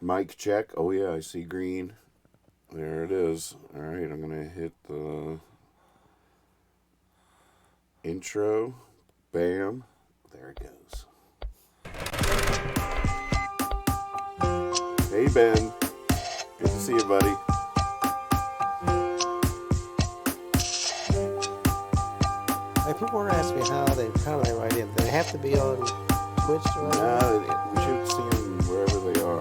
Mic check. Oh yeah, I see green. There it is. All right, I'm gonna hit the intro. Bam. There it goes. Hey Ben, good to see you, buddy. Hey, people were asking me how they write in. Do they have to be on Twitch or whatever? Nah, we should see them wherever they are.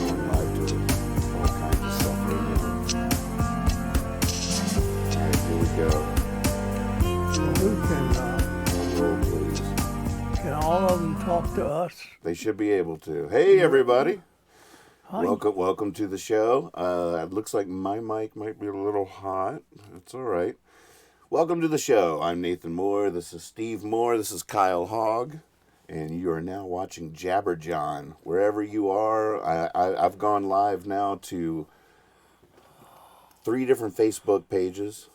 Going live to all kinds of stuff right now. All right, here we go. Who Roll, please. can all of them talk to us? They should be able to. Hey, everybody. Hi. Welcome to the show. It looks like my mic might be a little hot. It's all right. Welcome to the show. I'm Nathan Moore. This is Steve Moore. This is Kyle Hogg. And you are now watching Jawn. Wherever you are, I've gone live now to 3 different Facebook pages.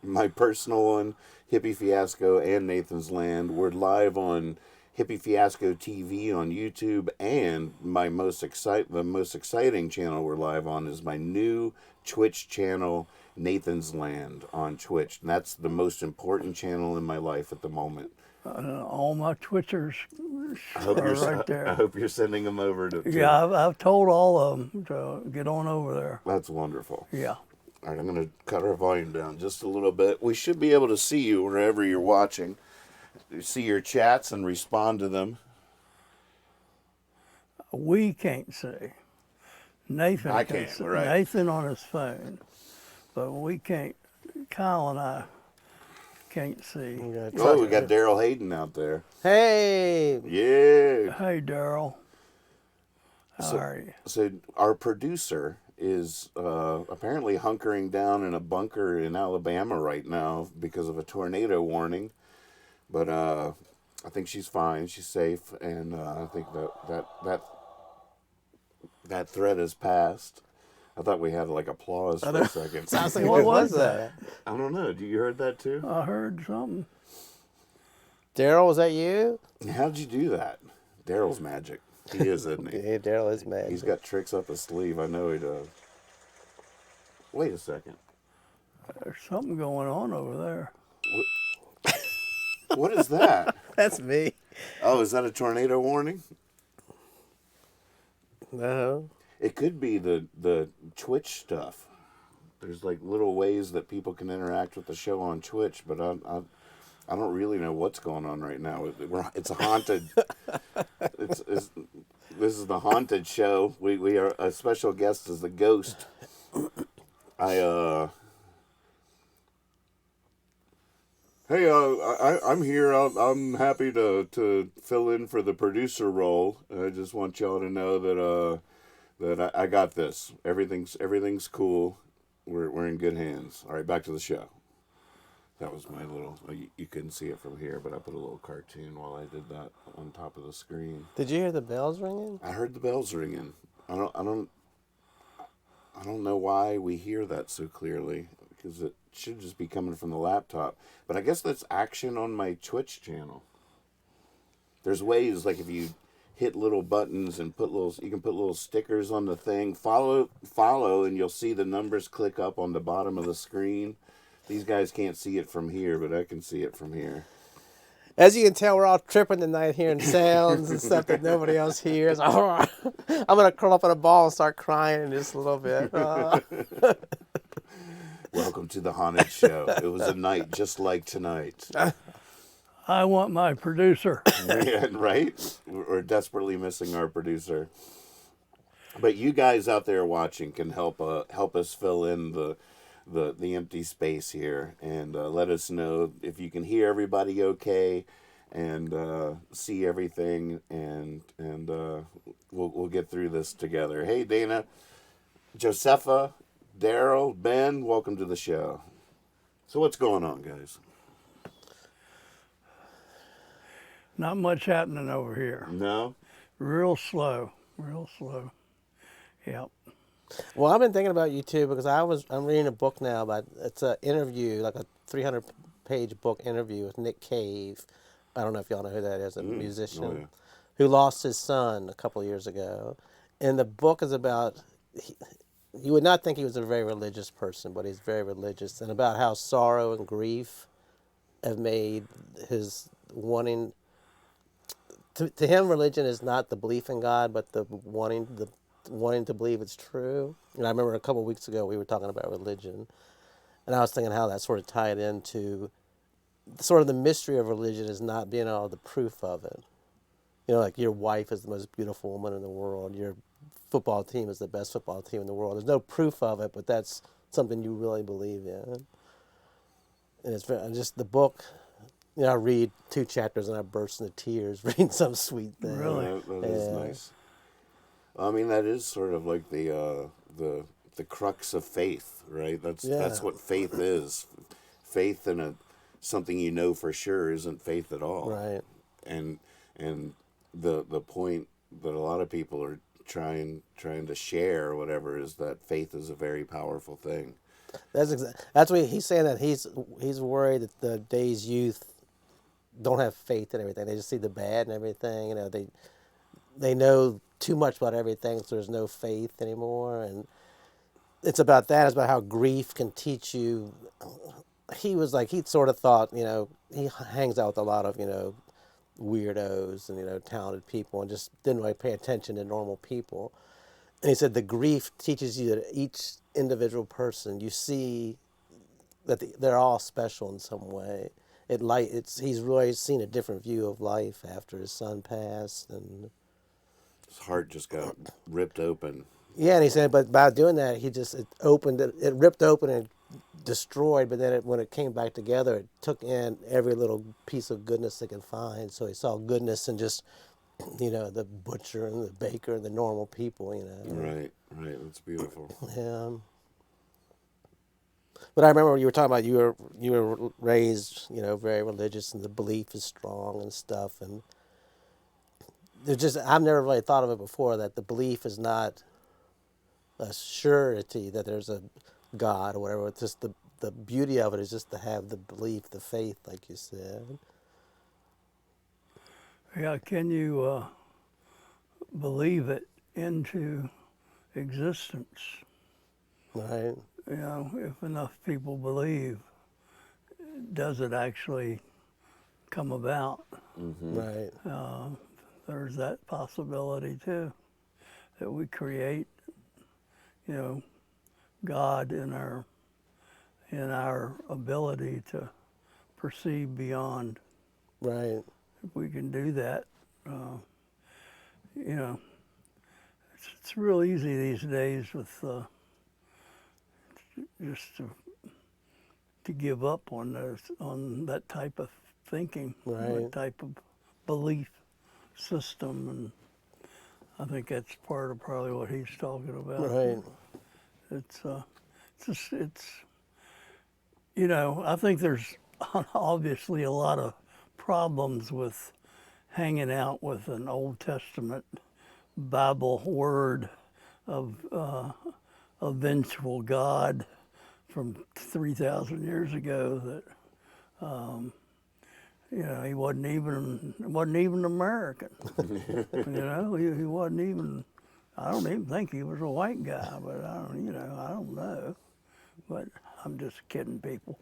My personal one, Hippie Fiasco, and Nathan's Land. We're live on Hippie Fiasco TV on YouTube, and the most exciting channel we're live on is my new Twitch channel, Nathan's Land, on Twitch. And that's the most important channel in my life at the moment. All my Twitchers are right there. I hope you're sending them over to. Yeah, I've told all of them to get on over there. That's wonderful. Yeah. All right, I'm going to cut our volume down just a little bit. We should be able to see you wherever you're watching. See your chats and respond to them. We can't see. Nathan I can can't, see. right. Nathan on his phone. But we can't. Kyle and I can't see. Oh, we got Daryl Hayden out there. Hey, Yeah. Hey, Daryl. How are you? So our producer is apparently hunkering down in a bunker in Alabama right now because of a tornado warning. But I think she's fine. She's safe, and I think that threat has passed. I thought we had like applause for a second. I was like, What what was was that? I don't know. You heard that too? I heard something. Daryl, was that you? How'd you do that? Daryl's magic. He is, isn't he? Yeah, Daryl is mad. He's got tricks up his sleeve. I know he does. Wait a second. There's something going on over there. What is that? That's me. Oh, is that a tornado warning? No. It could be the Twitch stuff. There's like little ways that people can interact with the show on Twitch, but I don't really know what's going on right now. It's a haunted. This is the haunted show. We are a special guest is the ghost. Hey, I'm here. I'm happy to fill in for the producer role. I just want y'all to know that I got this. Everything's cool. We're in good hands. All right, back to the show. That was my little. You couldn't see it from here, but I put a little cartoon while I did that on top of the screen. Did you hear the bells ringing? I heard the bells ringing. I don't know why we hear that so clearly, because it should just be coming from the laptop. But I guess that's action on my Twitch channel. There's ways, like if you hit little buttons and you can put little stickers on the thing. Follow, and you'll see the numbers click up on the bottom of the screen. These guys can't see it from here, but I can see it from here. As you can tell, we're all tripping tonight, hearing sounds and stuff that nobody else hears. I'm going to curl up in a ball and start crying in just a little bit. Welcome to the haunted show. It was a night just like tonight. I want my producer. Yeah, right? We're desperately missing our producer. But you guys out there watching can help us fill in the empty space here, and let us know if you can hear everybody okay and see everything, and we'll get through this together. Hey, Dana, Josepha, Daryl, Ben, welcome to the show. So what's going on, guys? Not much happening over here. No? Real slow. Real slow. Yep. Well, I've been thinking about you too because I'm reading a book now it's an interview, like a 300-page book interview with Nick Cave I don't know if y'all know who that is, a musician Oh, yeah. who lost his son a couple of years ago. And the book is about, you would not think he was a very religious person, but he's very religious, and about how sorrow and grief have made his wanting, to him, religion is not the belief in God, but the wanting to believe it's true. And I remember a couple of weeks ago we were talking about religion, and I was thinking how that sort of tied into sort of the mystery of religion is not being all the proof of it. You know, like your wife is the most beautiful woman in the world. Your football team is the best football team in the world. There's no proof of it, but that's something you really believe in. And it's very, just the book. You know, I read 2 chapters and I burst into tears reading some sweet thing. Really? That is nice. I mean, that is sort of like the crux of faith, right? That's what faith is. Faith in something you know for sure isn't faith at all. Right. And the point that a lot of people are trying to share or whatever is that faith is a very powerful thing. That's what he's saying, that he's worried that the day's youth don't have faith in everything. They just see the bad and everything. You know, they know too much about everything, so there's no faith anymore. And it's about that. It's about how grief can teach you. He sort of thought, you know, he hangs out with a lot of, you know, weirdos and, you know, talented people, and just didn't really pay attention to normal people. And he said the grief teaches you that each individual person, you see that they're all special in some way. He's really seen a different view of life after his son passed, and His heart just got ripped open. yeah, and he said, but by doing that, it ripped open and destroyed, but then when it came back together, it took in every little piece of goodness it could find. So he saw goodness in just, you know, the butcher and the baker and the normal people, you know. Right. That's beautiful. Yeah. But I remember you were talking about you were raised, you know, very religious, and the belief is strong and stuff. And I've never really thought of it before, that the belief is not a surety that there's a God or whatever. It's just the beauty of it is just to have the belief, the faith, like you said. Yeah, can you believe it into existence? Right. You know, if enough people believe, does it actually come about? Right. There's that possibility too, that we create, you know, God in our ability to perceive beyond. Right. If we can do that, you know, it's real easy these days with just to give up on that type of thinking, Right. that type of belief system, and I think that's part of probably what he's talking about. Right. It's you know, I think there's obviously a lot of problems with hanging out with an Old Testament Bible word of a vengeful God from 3,000 years ago that you know, he wasn't even American. You know, he wasn't even. I don't even think he was a white guy, but I don't know. But I'm just kidding, people.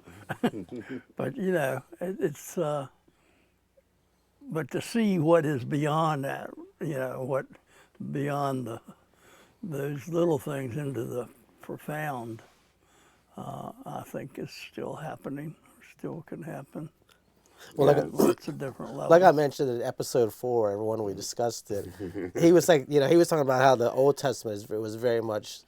But you know, it's. But to see what is beyond that, you know, what beyond those little things into the profound, I think is still happening, or still can happen. Well, Lots of different levels. like I mentioned in episode 4, everyone, we discussed it. He was like, you know, he was talking about how the Old Testament was very much,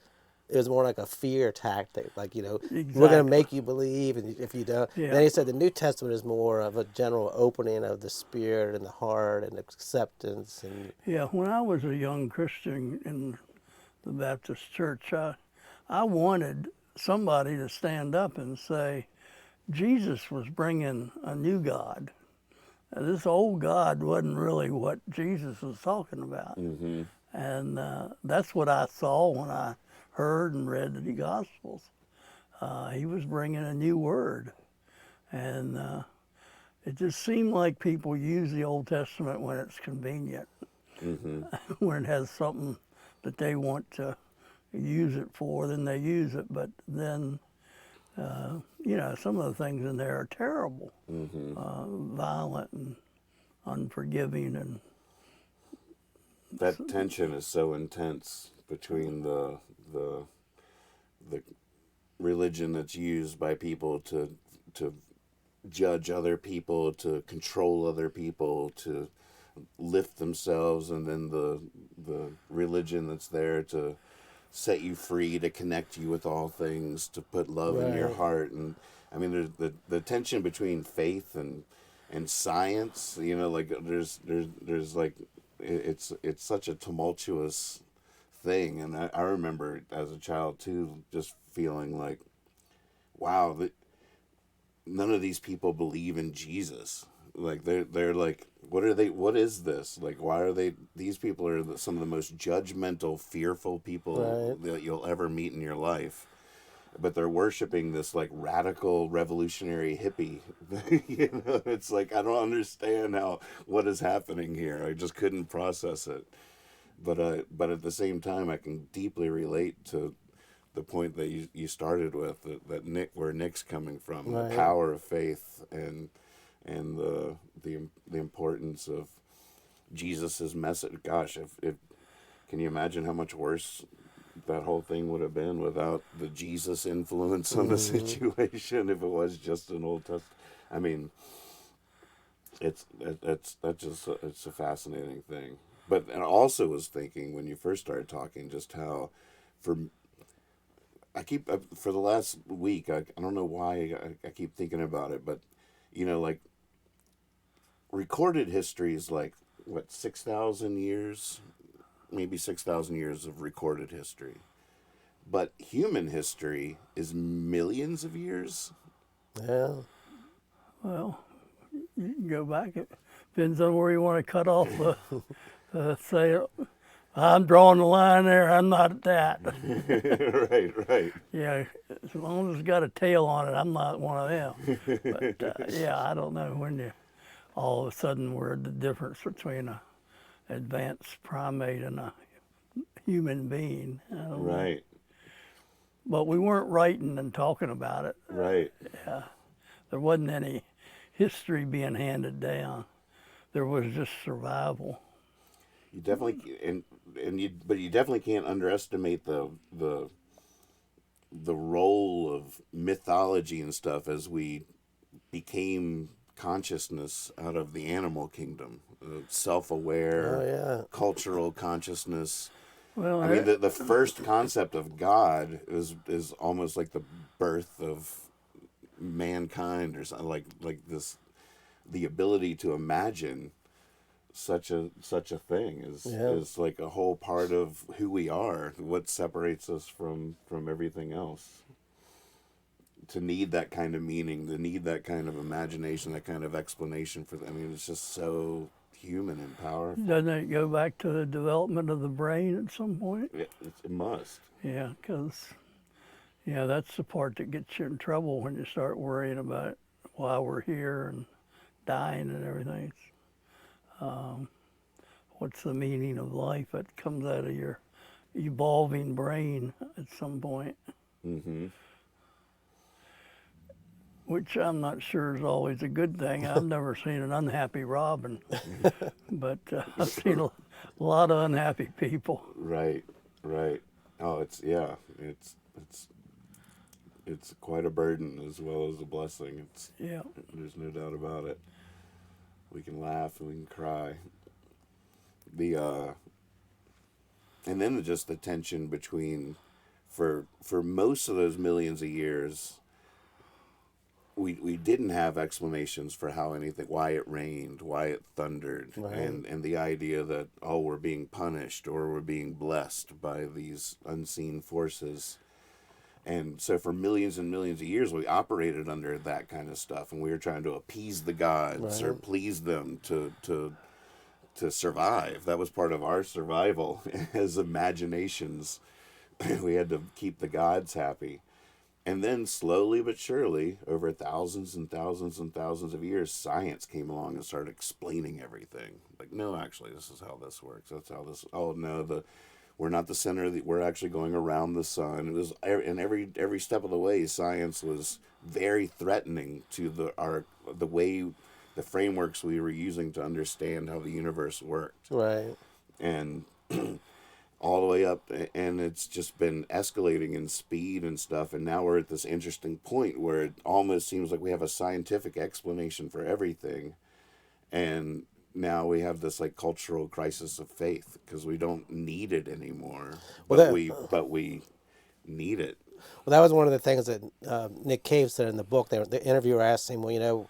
it was more like a fear tactic. Like, you know, we're going to Exactly. make you believe, and if you don't. Yeah. And then he said the New Testament is more of a general opening of the spirit and the heart and acceptance. And Yeah, when I was a young Christian in the Baptist church, I wanted somebody to stand up and say, Jesus was bringing a new God. This old God wasn't really what Jesus was talking about. Mm-hmm. And that's what I saw when I heard and read the Gospels. He was bringing a new word. And it just seemed like people use the Old Testament when it's convenient, when it has something that they want to use it for, then they use it. But then, some of the things in there are terrible, violent and unforgiving, and That tension is so intense between the religion that's used by people to judge other people, to control other people, to lift themselves, and then the religion that's there to set you free, to connect you with all things, to put love in your Right. heart. And I mean, there's the tension between faith and science. Like there's like it's such a tumultuous thing. And I remember as a child too, just feeling like, wow, none of these people believe in Jesus. Like they're like, what is this? Like, why are these people are some of the most judgmental, fearful people Right. that you'll ever meet in your life, but they're worshiping this like radical revolutionary hippie. It's like, I don't understand what is happening here. I just couldn't process it. But at the same time, I can deeply relate to the point that you started with, that where Nick's coming from, the Right. power of faith, and the importance of Jesus's message. Gosh, if can you imagine how much worse that whole thing would have been without the Jesus influence on the situation? If it was just an Old Testament, I mean, it's a fascinating thing. But and I also was thinking when you first started talking, just how for for the last week, I don't know why I keep thinking about it, but like recorded history is like what, 6,000 years, maybe 6,000 years of recorded history, but human history is millions of years. Yeah. well, you can go back. It depends on where you want to cut off say, I'm drawing the line there. I'm not at that. Right. Yeah, as long as it's got a tail on it, I'm not one of them. But yeah, I don't know when all of a sudden we're the difference between a advanced primate and a human being. I don't know. Right. But we weren't writing and talking about it. Right. There wasn't any history being handed down. There was just survival. You definitely but you definitely can't underestimate the role of mythology and stuff as we became consciousness out of the animal kingdom, self-aware, Oh yeah. cultural consciousness. Well, I mean, the first concept of God is almost like the birth of mankind, or something like this. The ability to imagine such a thing Yeah. is like a whole part of who we are. What separates us from everything else. To need that kind of meaning, to need that kind of imagination, that kind of explanation for. I mean, it's just so human and powerful. doesn't it go back to the development of the brain at some point? It must. Yeah, because that's the part that gets you in trouble when you start worrying about why we're here and dying and everything. What's the meaning of life? That comes out of your evolving brain at some point, Mm-hmm. which I'm not sure is always a good thing. I've never seen an unhappy robin, but I've seen a lot of unhappy people. Right. Oh, it's quite a burden as well as a blessing. Yeah. There's no doubt about it. We can laugh and we can cry. And then just the tension between, for most of those millions of years, we didn't have explanations for why it rained, why it thundered, Right. and the idea that, oh, we're being punished or we're being blessed by these unseen forces. And so for millions and millions of years, we operated under that kind of stuff, and we were trying to appease the gods or Right. please them to survive. That was part of our survival as imaginations. We had to keep the gods happy. And then slowly but surely, over thousands and thousands and thousands of years, science came along and started explaining everything. Like, no, actually, this is how this works. That's how this. Oh no, we're not the center. We're actually going around the sun. It was, and every step of the way, science was very threatening to the way, the frameworks we were using to understand how the universe worked. Right. And all the way up, and it's just been escalating in speed and stuff, and now we're at this interesting point where it almost seems like we have a scientific explanation for everything, and now we have this like cultural crisis of faith because we don't need it anymore, Well, but we need it. Well, that was one of the things that Nick Cave said in the book. The interviewer asked him, well,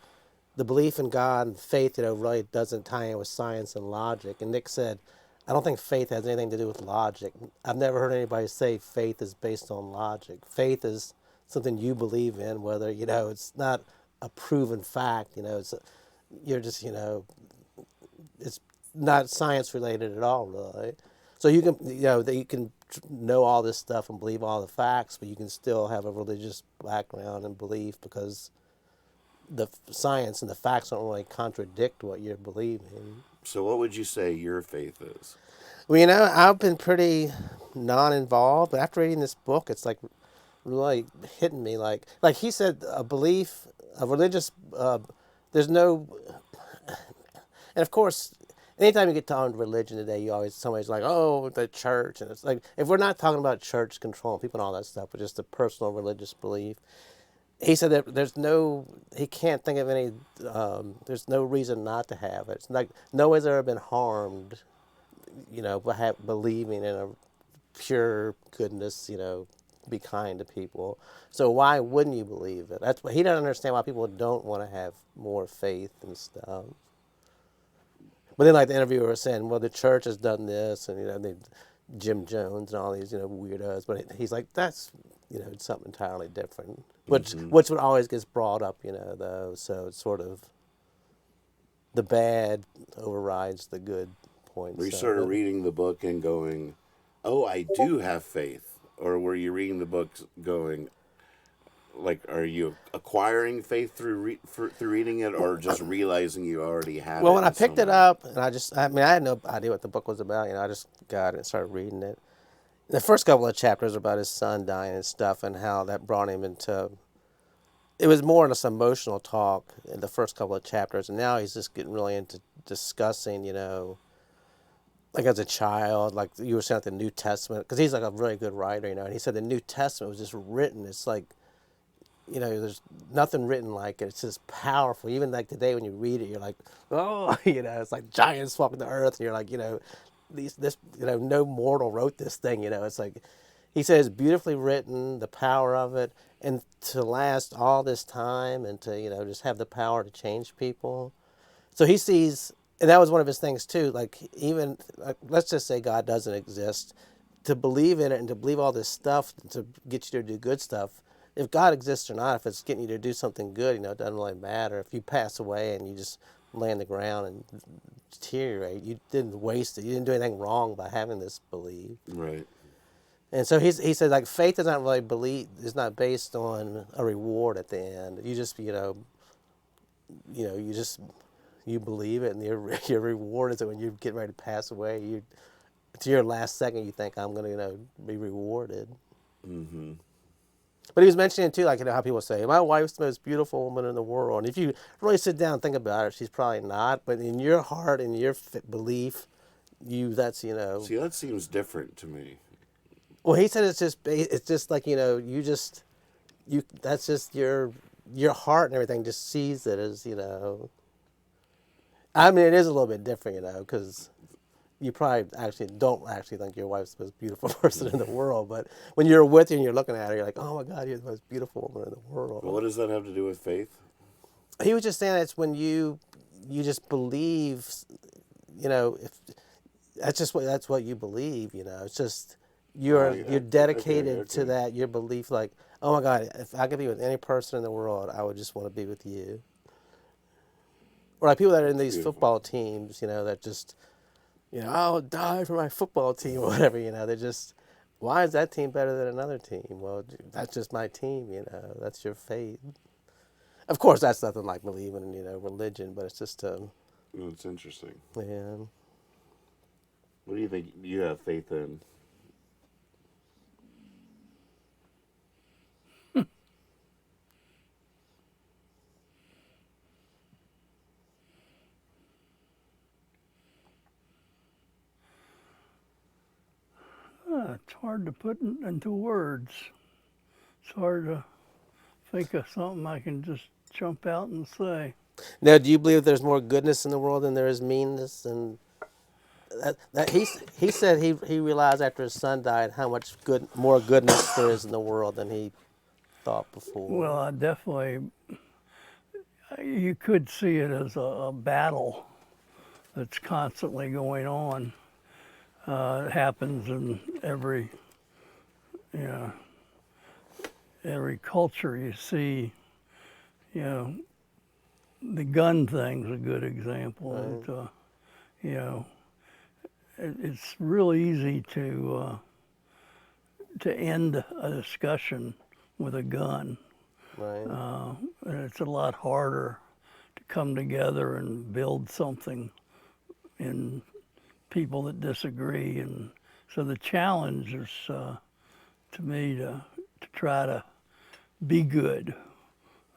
the belief in God and faith, really doesn't tie in with science and logic. And Nick said, I don't think faith has anything to do with logic. I've never heard anybody say faith is based on logic. Faith is something you believe in, whether, it's not a proven fact, you're just, it's not science related at all, really. So you can, that you can know all this stuff and believe all the facts, but you can still have a religious background and belief because the science and the facts don't really contradict what you're believing. So what would you say your faith is? Well, I've been pretty non-involved, but after reading this book, it's like really hitting me. Like he said, a belief, a religious, there's no, and of course, anytime you get talking religion today, somebody's like, oh, the church, and it's like, if we're not talking about church control people and all that stuff, but just a personal religious belief. He said that he can't think of any, there's no reason not to have it. It's like no one's ever been harmed, by believing in a pure goodness, be kind to people. So why wouldn't you believe it? That's what he doesn't understand, why people don't want to have more faith and stuff. But then, like the interviewer was saying, well, the church has done this, and Jim Jones and all these weirdos. But he's like, that's it's something entirely different, which would always gets brought up, though. So it's sort of the bad overrides the good points. Were you sort of reading the book and going, "Oh, I do have faith," or were you reading the book going, like, are you acquiring faith through reading it, or just realizing you already had it? Well, when I picked it up, and I had no idea what the book was about. I just got it and started reading it. The first couple of chapters are about his son dying and stuff, and how that brought him into. It was more in this emotional talk in the first couple of chapters, and now he's just getting really into discussing, like as a child, like you were saying, like the New Testament, because he's like a really good writer, and he said the New Testament was just written. It's like, there's nothing written like it. It's just powerful. Even like today when you read it, you're like, oh, it's like giants walking the earth, and you're like, no mortal wrote this thing, It's like, he says, beautifully written, the power of it, and to last all this time, and to, just have the power to change people. So he sees, and that was one of his things too, like even, let's just say God doesn't exist, to believe in it and to believe all this stuff to get you to do good stuff. If God exists or not, if it's getting you to do something good, it doesn't really matter. If you pass away and you just lay on the ground and deteriorate, you didn't waste it. You didn't do anything wrong by having this belief. Right. And so he said, like, faith is not really is not based on a reward at the end. You just, you believe it, and your reward is that when you get ready to pass away, to your last second, you think, I'm going to, be rewarded. Mm-hmm. But he was mentioning too, like, how people say, my wife's the most beautiful woman in the world. And if you really sit down and think about it, she's probably not. But in your heart and your belief, that's. See, that seems different to me. Well, he said it's just like, that's just your heart and everything just sees it as, I mean, it is a little bit different, because you probably don't think your wife's the most beautiful person in the world, but when you're with her and you're looking at her, you're like, oh my God, you're the most beautiful woman in the world. Well, what does that have to do with faith? He was just saying it's when you just believe, if that's what you believe, it's just you're dedicated to that, your belief, like, oh my God, if I could be with any person in the world, I would just want to be with you. Or like people that are in these football teams, that just, I'll die for my football team or whatever, they're just, why is that team better than another team? Well, that's just my team, that's your faith. Of course, that's nothing like believing in, religion, but it's just, It's interesting. yeah. What do you think you have faith in? It's hard to put into words. It's hard to think of something I can just jump out and say. Now, do you believe there's more goodness in the world than there is meanness? And that he said he realized after his son died how much more goodness there is in the world than he thought before. Well, I definitely, you could see it as a battle that's constantly going on. It happens in every, every culture you see. The gun thing's a good example. Right. It's real easy to end a discussion with a gun. Right. And it's a lot harder to come together and build something in people that disagree. And so the challenge is, to me, to try to be good.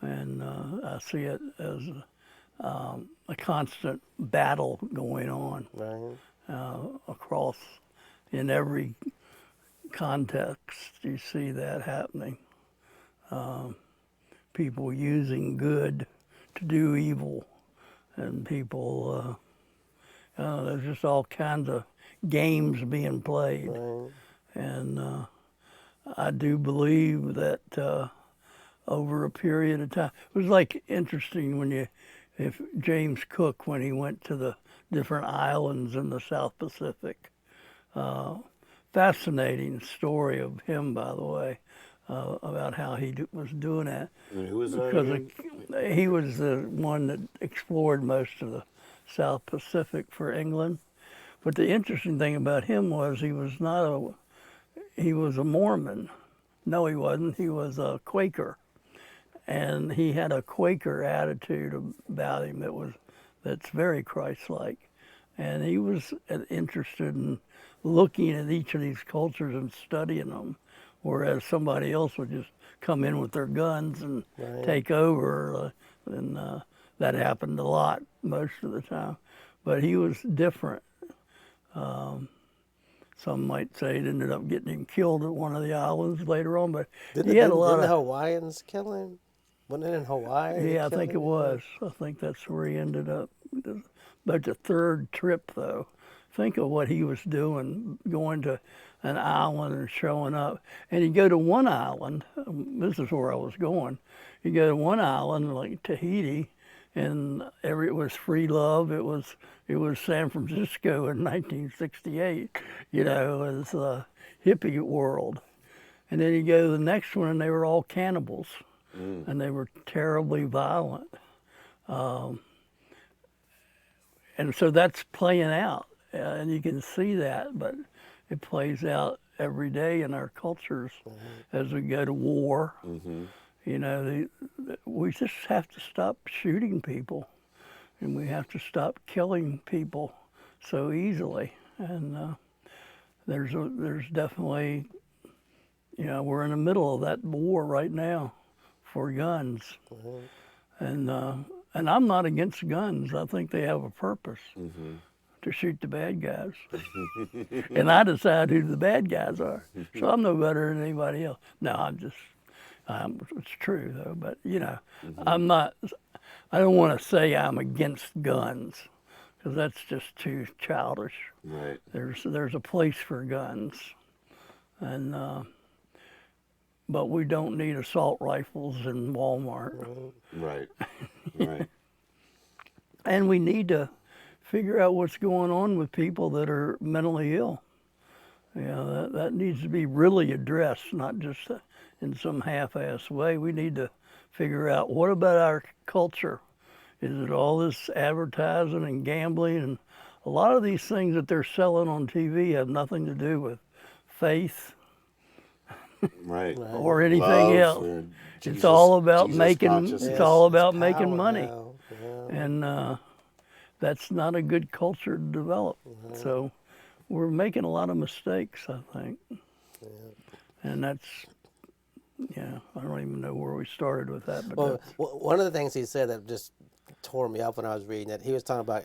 And I see it as a constant battle going on. Right. Across, in every context, you see that happening. People using good to do evil, and people, there's just all kinds of games being played. Right. And I do believe that over a period of time, it was like interesting if James Cook, when he went to the different islands in the South Pacific, fascinating story of him, by the way, about how he was doing that. And who was that Because again? he was the one that explored most of the South Pacific for England. But the interesting thing about him was he was a Mormon. No, he wasn't. He was a Quaker. And he had a Quaker attitude about him that's very Christ-like. And he was interested in looking at each of these cultures and studying them, whereas somebody else would just come in with their guns and Right. take over. And that happened a lot most of the time. But he was different. Some might say it ended up getting him killed at one of the islands later on, but he had a lot Didn't the of... Hawaiians kill him? Wasn't it in Hawaii? Yeah, I think it was. I think that's where he ended up. But the third trip, though, think of what he was doing, going to an island and showing up. And you go to one island, this is where I was going, you go to one island like Tahiti, and it was free love. It was San Francisco in 1968. It was a hippie world. And then you go to the next one, and they were all cannibals. And they were terribly violent. And so that's playing out, and you can see that, but it plays out every day in our cultures as we go to war. We just have to stop shooting people, and we have to stop killing people so easily. And there's definitely, we're in the middle of that war right now for guns. And I'm not against guns. I think they have a purpose to shoot the bad guys. And I decide who the bad guys are. So I'm no better than anybody else. No, it's true though, but I'm not, I don't want to say I'm against guns, because that's just too childish. Right. There's a place for guns. And but we don't need assault rifles in Walmart. Right. Right. And we need to figure out what's going on with people that are mentally ill. That needs to be really addressed, not just in some half-assed way. We need to figure out, what about our culture? Is it all this advertising and gambling? And a lot of these things that they're selling on TV have nothing to do with faith Right. Right. or anything Love else. or It's Jesus- all about Jesus making. consciousness. It's all about It's making power money, now. Yeah. and that's not a good culture to develop. So we're making a lot of mistakes, I think, and that's I don't even know where we started with that, but Well, one of the things he said that just tore me up when I was reading it, he was talking about,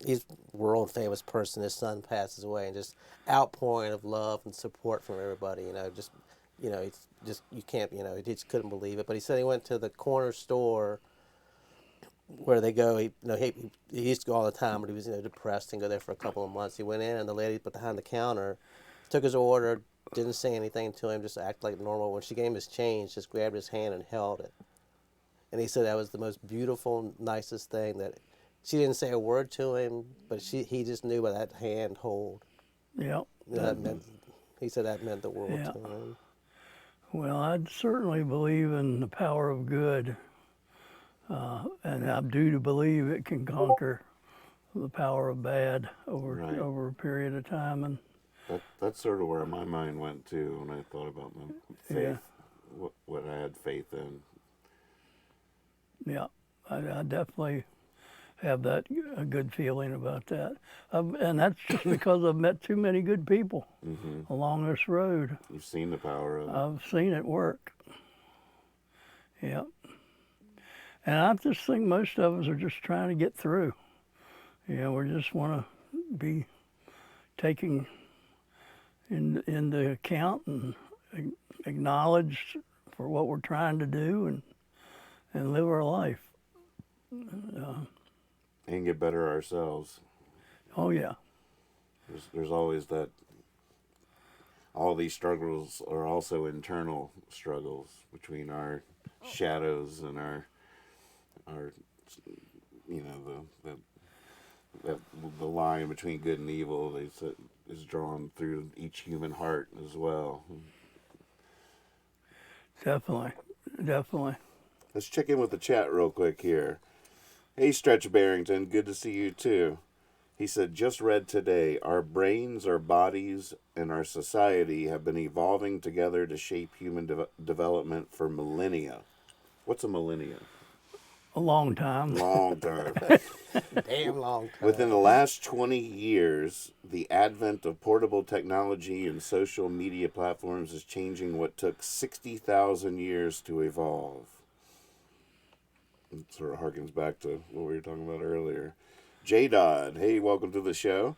he's a world famous person, his son passes away, and just outpouring of love and support from everybody, it's just, you can't, he just couldn't believe it. But he said he went to the corner store where they go, he used to go all the time, but he was, depressed and go there for a couple of months. He went in and the lady behind the counter took his order, didn't say anything to him, just acted like normal. When she gave him his change, just grabbed his hand and held it. And he said that was the most beautiful, nicest thing, that she didn't say a word to him, but he just knew by that hand hold. yeah. That meant, he said that meant the world Yeah. to him. Well, I certainly believe in the power of good, and I do believe it can conquer the power of bad over a period of time. And That's sort of where my mind went to when I thought about my faith, what I had faith in. yeah, I definitely have a good feeling about that, and that's just because I've met too many good people along this road. You've seen the power of it. I've seen it work. Yeah. And I just think most of us are just trying to get through. We just want to be taken into account and acknowledged for what we're trying to do and live our life. And get better ourselves. Oh, yeah. There's always that. All these struggles are also internal struggles between our shadows and our the line between good and evil is drawn through each human heart as well. Definitely. Let's check in with the chat real quick here. Hey, Stretch Barrington, good to see you too. He said, just read today, our brains, our bodies, and our society have been evolving together to shape human development for millennia. What's a millennia? A long time. Long term. Damn long time. Within the last 20 years, the advent of portable technology and social media platforms is changing what took 60,000 years to evolve. It sort of harkens back to what we were talking about earlier. J-Dodd, hey, welcome to the show.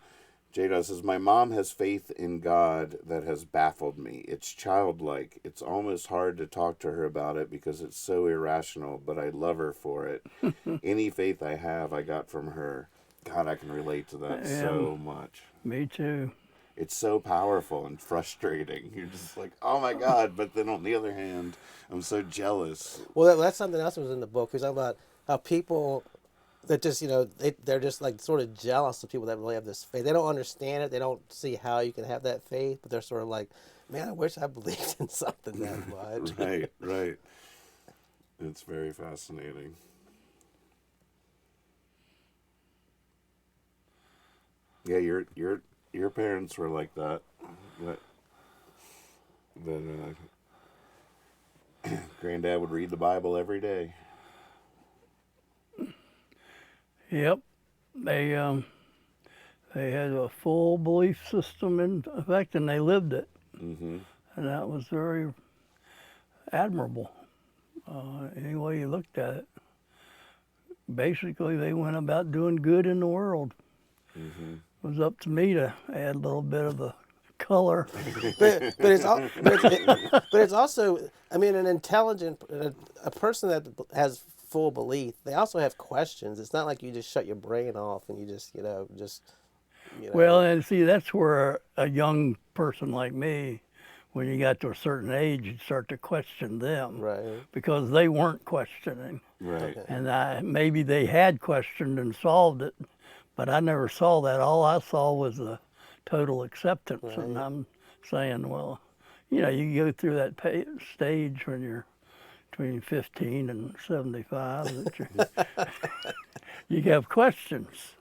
J-Dodd says, my mom has faith in God that has baffled me. It's childlike. It's almost hard to talk to her about it because it's so irrational, but I love her for it. Any faith I have, I got from her. God, I can relate to that so much. Me too. It's so powerful and frustrating. You're just like, oh my God, but then on the other hand, I'm so jealous. Well, that's something else that was in the book. He was talking about how people that just, they're just like sort of jealous of people that really have this faith. They don't understand it. They don't see how you can have that faith, but they're sort of like, man, I wish I believed in something that much. Right. It's very fascinating. Yeah, your parents were like that. Granddad would read the Bible every day. Yep. They had a full belief system in effect, and they lived it. Mm-hmm. And that was very admirable, any way you looked at it. Basically, they went about doing good in the world. Mm-hmm. It was up to me to add a little bit of the color. but it's also, I mean, an intelligent, a person that has full belief, they also have questions. It's not like you just shut your brain off and you just, Well, and see, that's where a young person like me, when you got to a certain age, you'd start to question them. Right. Because they weren't questioning. Right. Okay. And maybe they had questioned and solved it, but I never saw that. All I saw was the total acceptance. Right. And I'm saying, well, you go through that stage when you're between 15 and 75, that you have questions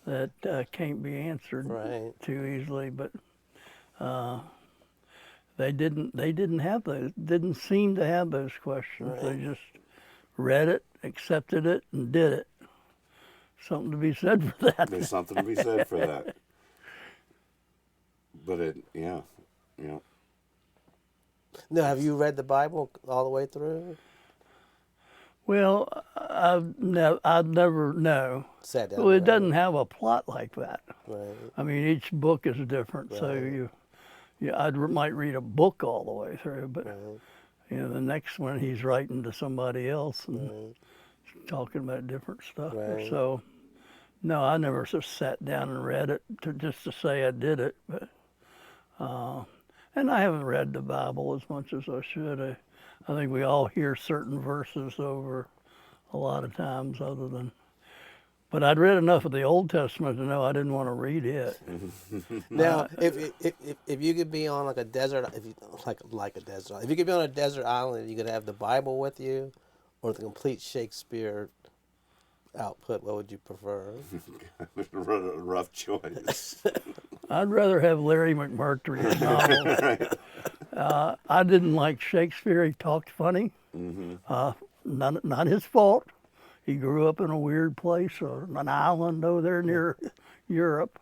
that can't be answered Right. too easily. But They didn't have those. Didn't seem to have those questions. Right. They just read it, accepted it, and did it. Something to be said for that. There's something to be said for that. But yeah. Now, have you read the Bible all the way through? Well, I'd never know. Sat down. Well, it and read doesn't have a plot like that. Right. I mean, each book is different, so Right. I might read a book all the way through, but Right. the next one he's writing to somebody else and Right. talking about different stuff. Right. So, no, I never just sat down and read it just to say I did it, but and I haven't read the Bible as much as I should. I think we all hear certain verses over a lot of times, but I'd read enough of the Old Testament to know I didn't want to read it. Now, if you could be on like a desert, if you if you could be on a desert island, you could have the Bible with you, or the complete Shakespeare output. What would you prefer? Rough choice. I'd rather have Larry McMurtry's novel. I didn't like Shakespeare. He talked funny. Not his fault. He grew up in a weird place or an island over there near Europe,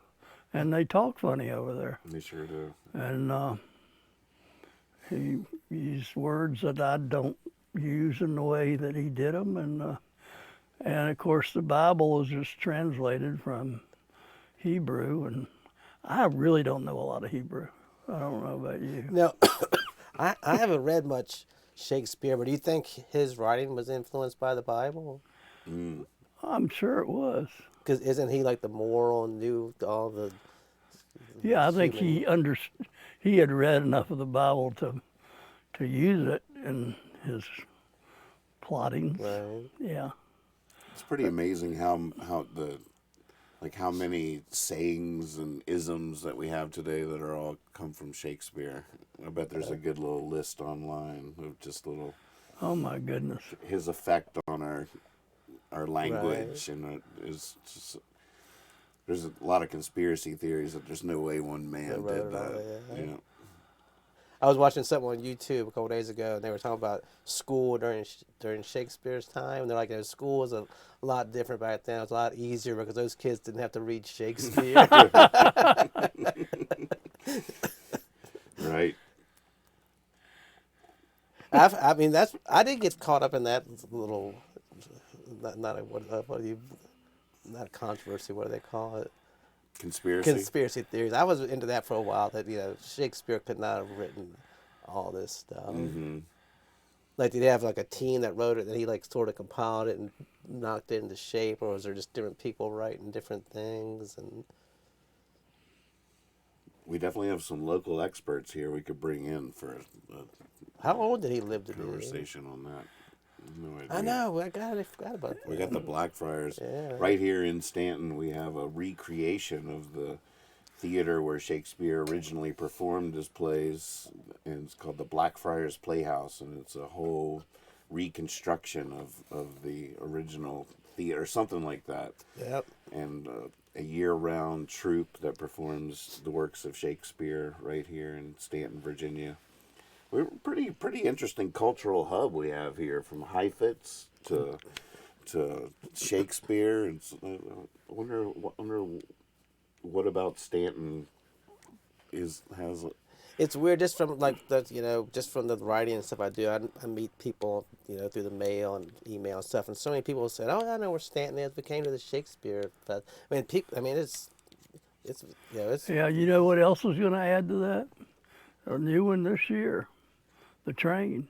and they talk funny over there. They sure do. And he used words that I don't use in the way that he did them, and of course the Bible is just translated from Hebrew, and I really don't know a lot of Hebrew. I don't know about you. Now, I haven't read much Shakespeare, but do you think his writing was influenced by the Bible? I'm sure it was. Because isn't he like the moral and knew all the? Yeah, I think he had read enough of the Bible to use it in his plottings. Right. Yeah. It's pretty amazing how many sayings and isms that we have today that are all come from Shakespeare. I bet there's a good little list online of just little. Oh my goodness. His effect on our language, and it is just, there's a lot of conspiracy theories that there's no way one man wrote did it all, that. yeah. I was watching something on YouTube a couple days ago, and they were talking about school during Shakespeare's time. And they're like, school was a lot different back then. It was a lot easier because those kids didn't have to read Shakespeare. Right. I did get caught up in that little, not a controversy. What do they call it? Conspiracy theories. I was into that for a while. That Shakespeare could not have written all this stuff. Mm-hmm. Like, did he have like a team that wrote it, and he like sort of compiled it and knocked it into shape, or was there just different people writing different things? And we definitely have some local experts here we could bring in for a how old did he live to be? conversation on that. No idea. I know. I forgot about that. We got the Blackfriars. Yeah. Right here in Stanton, we have a recreation of the theater where Shakespeare originally performed his plays, and it's called the Blackfriars Playhouse, and it's a whole reconstruction of the original theater, something like that. Yep. And a year-round troupe that performs the works of Shakespeare right here in Stanton, Virginia. We're a pretty interesting cultural hub we have here, from Heifetz to Shakespeare. And I wonder what about Stanton has. It's weird just from just from the writing and stuff I do. I meet people through the mail and email and stuff, and so many people said, "Oh, I know where Stanton is. We came to the Shakespeare Fest." It's Yeah, you know what else was going to add to that? A new one this year, the train.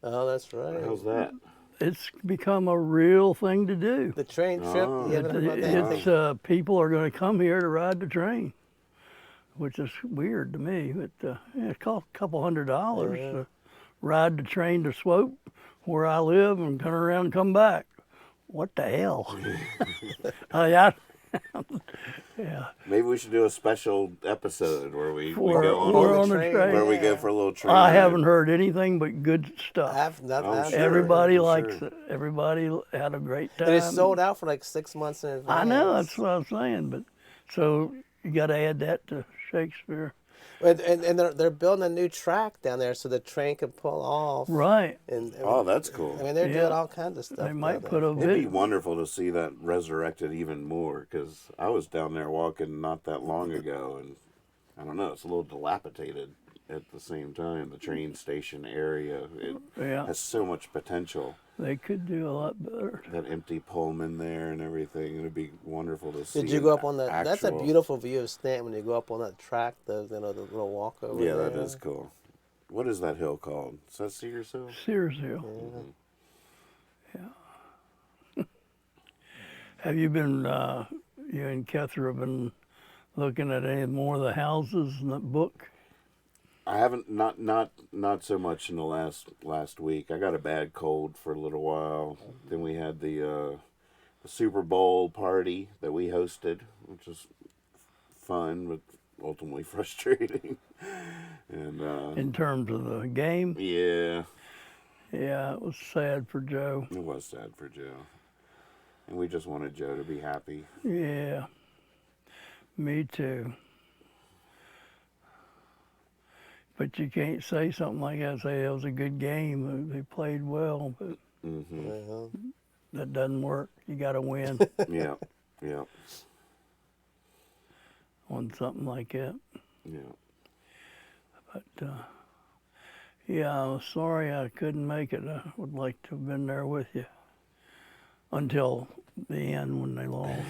Oh, that's right. How's that? It's become a real thing to do. The train trip. Oh. You haven't heard about that? It's people are going to come here to ride the train, which is weird to me. But it costs a couple $100 to ride the train to Swope, where I live, and turn around and come back. What the hell? Yeah. Maybe we should do a special episode where we go We're on the train. train. where we go for a little train. I ride. haven't heard anything but good stuff. Sure. Everybody I'm likes sure. it. Everybody had a great time. And it's sold out for like 6 months in advance. I know, that's what I'm saying. But so you got to add that to Shakespeare. And they're building a new track down there so the train can pull off. Right. And Oh, that's cool. I mean, they're Yeah. doing all kinds of stuff. They might down put there. a It'd be bit. wonderful to see that resurrected even more, because I was down there walking not that long ago, and I don't know, it's a little dilapidated at the same time. The train station area, it Yeah. has so much potential. They could do a lot better. That empty Pullman there and everything, it'd be wonderful to see. Did you go up on that? That's a actual- beautiful view of Stanton when you go up on that track. The little walkover. Yeah, there. that is cool. What is that hill called? Is that Sears Hill? Sears Hill. Yeah. Have you been, you and Kethra have been looking at any more of the houses in the book? I haven't, not so much in the last week. I got a bad cold for a little while. Then we had the Super Bowl party that we hosted, which was fun but ultimately frustrating. And In terms of the game? yeah, Yeah, it was sad for Joe. it was sad for Joe, and we just wanted Joe to be happy. Yeah, me too. But you can't say something like that. Say it was a good game. They played well, but Hmm. Well, that doesn't work. You got to win Yeah, yeah, on something like that. yeah. But yeah, I was sorry I couldn't make it. I would like to have been there with you until the end when they lost.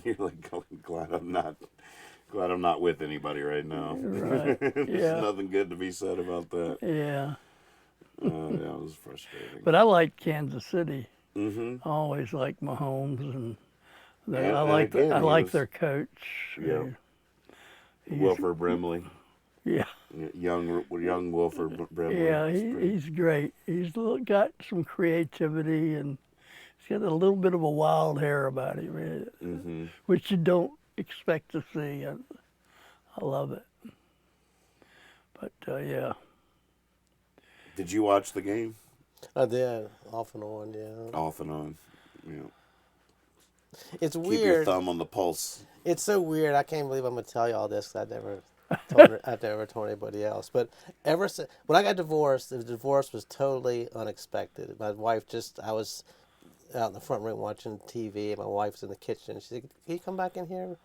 You're like, glad I'm not with anybody right now. Right. There's Yeah. nothing good to be said about that. Yeah, Yeah, it was frustrating. but I like Kansas City. Mm-hmm. I always like Mahomes, and they, And- I and like again, I he like was- their coach. Yeah. He's- Wilford Brimley, Yeah, young Wilford Brimley. yeah, It's pretty- he's great. Got some creativity, and he's got a little bit of a wild hair about him, Mhm. which you don't expect to see. I love it. But yeah, Did you watch the game? I did off and on. Yeah, Off and on. Yeah. it's Keep your weird. thumb on the pulse. It's so weird. I can't believe I'm gonna tell you all this. 'Cause I've never told anybody else. But ever since when I got divorced, the divorce was totally unexpected. My wife I was out in the front room watching TV, and my wife's in the kitchen. She's like, "Can you come back in here?"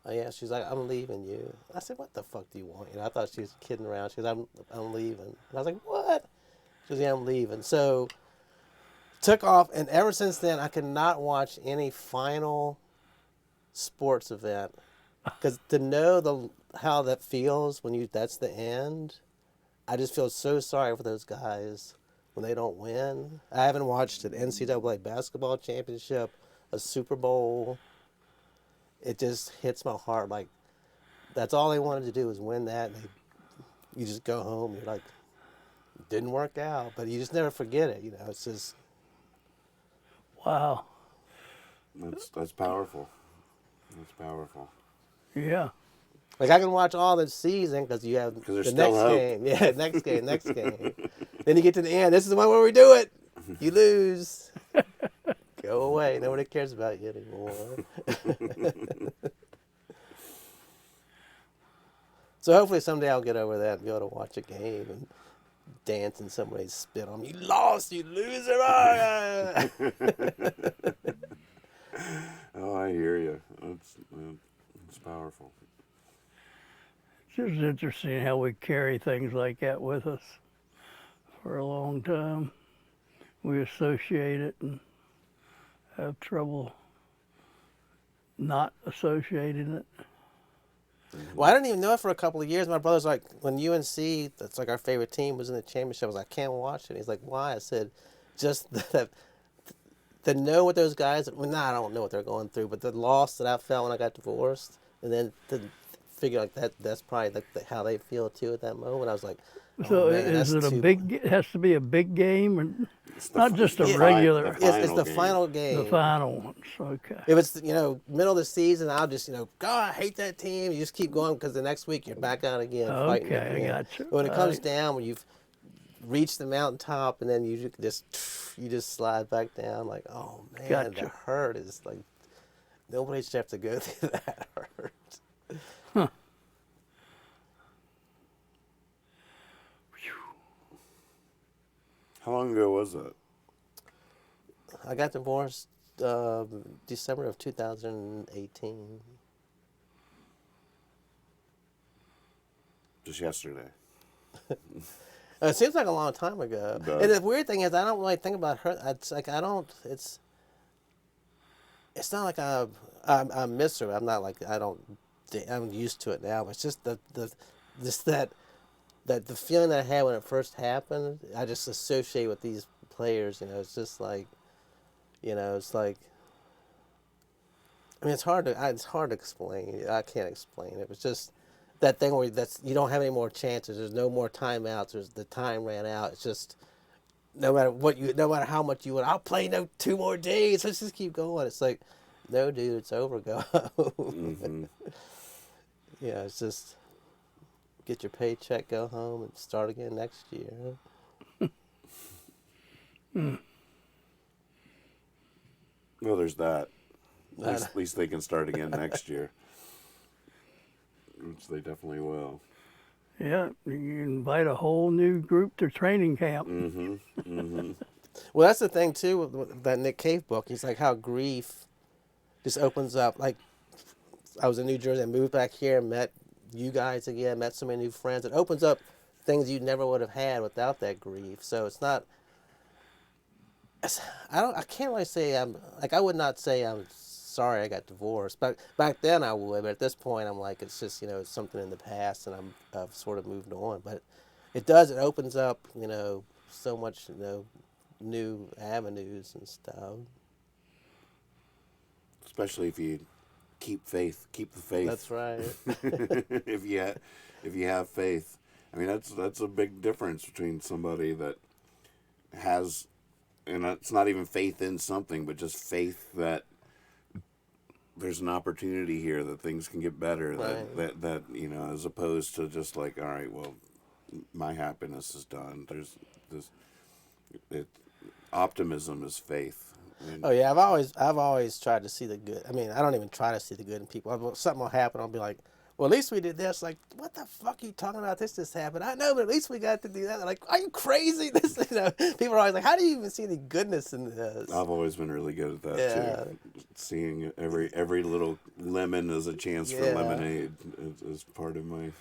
Oh, yeah. She's like, "I'm leaving you." I said, "What the fuck do you want?" I thought she was kidding around. She goes, I'm leaving." And I was like, "What?" She goes, "Yeah, I'm leaving." So took off, and ever since then, I could not watch any final sports event because to know how that feels when that's the end, I just feel so sorry for those guys when they don't win. I haven't watched an NCAA basketball championship, a Super Bowl. It just hits my heart like that's all they wanted to do was win that. And you just go home. You're like, didn't work out, but you just never forget it. It's just wow, That's powerful. That's powerful. yeah, like I can watch all the season because you have 'Cause there's the still next hope. game. Yeah, next game. Then you get to the end. This is the one where we do it. You lose. Go away. Nobody cares about you anymore. So hopefully someday I'll get over that and be able to watch a game and dance and somebody spit on me. You lost, you loser. Ah! Oh, I hear you. It's powerful. it's just interesting how we carry things like that with us for a long time. We associate it and have trouble not associating it. Well, I didn't even know it for a couple of years. My brother's like, when UNC, that's like our favorite team, was in the championship, I was like, I can't watch it. He's like, why? I said, just that to know what those guys, well, I don't know what they're going through, but the loss that I felt when I got divorced, and then to figure like that's probably like how they feel too at that moment. I was like, oh, So man, is that's it a too- big? It has to be a big game, and It's the not fi- just a the regular. It's the game. final game. The final ones. Okay. If it's middle of the season, I'll just God, I hate that team. You just keep going because the next week you're back out again. fighting Okay, I again. got you. But when it comes Right. down, when you've reached the mountaintop and then you just slide back down, like, oh man, Gotcha. the hurt is like nobody should have to go through that hurt. was that? I got divorced December of 2018. Just yesterday. It seems like a long time ago. It does. And the weird thing is, I don't really think about her. It's like I don't. It's not like I miss her. I'm not like I don't. I'm used to it now. It's just that the feeling that I had when it first happened. I just associate with these players. It's just like, it's like. I mean, it's hard to explain. I can't explain it. It's just that thing where you don't have any more chances. There's no more timeouts. The time ran out. It's just no matter how much you want, I'll play 2 more days. Let's just keep going. It's like, no, dude, it's over. Go home. Mm-hmm. Yeah, it's just get your paycheck, go home, and start again next year. Well, there's that. At least they can start again next year, which they definitely will. Yeah, you invite a whole new group to training camp. Mm-hmm. Mm-hmm. Well, that's the thing too with that Nick Cave book. He's like how grief just opens up. Like I was in New Jersey, I moved back here, met you guys again, met so many new friends. It opens up things you never would have had without that grief. So it's not. I can't really say I would not say I'm sorry I got divorced. But back then I would, but at this point I'm like, it's just, it's something in the past and I've sort of moved on. But it opens up, so much, new avenues and stuff. Especially if you keep the faith. That's right. if you have faith. I mean, that's a big difference between somebody that has, and it's not even faith in something, but just faith that there's an opportunity here, that things can get better, Right. that as opposed to just like, all right, well, my happiness is done. There's this, optimism is faith. Oh yeah, I've always tried to see the good. I mean, I don't even try to see the good in people. Something will happen, I'll be like, well, at least we did this. Like, what the fuck are you talking about? This just happened. I know, but at least we got to do that. They're like, are you crazy? This, people are always like, how do you even see any goodness in this? I've always been really good at that too. Seeing every little lemon as a chance for lemonade is part of my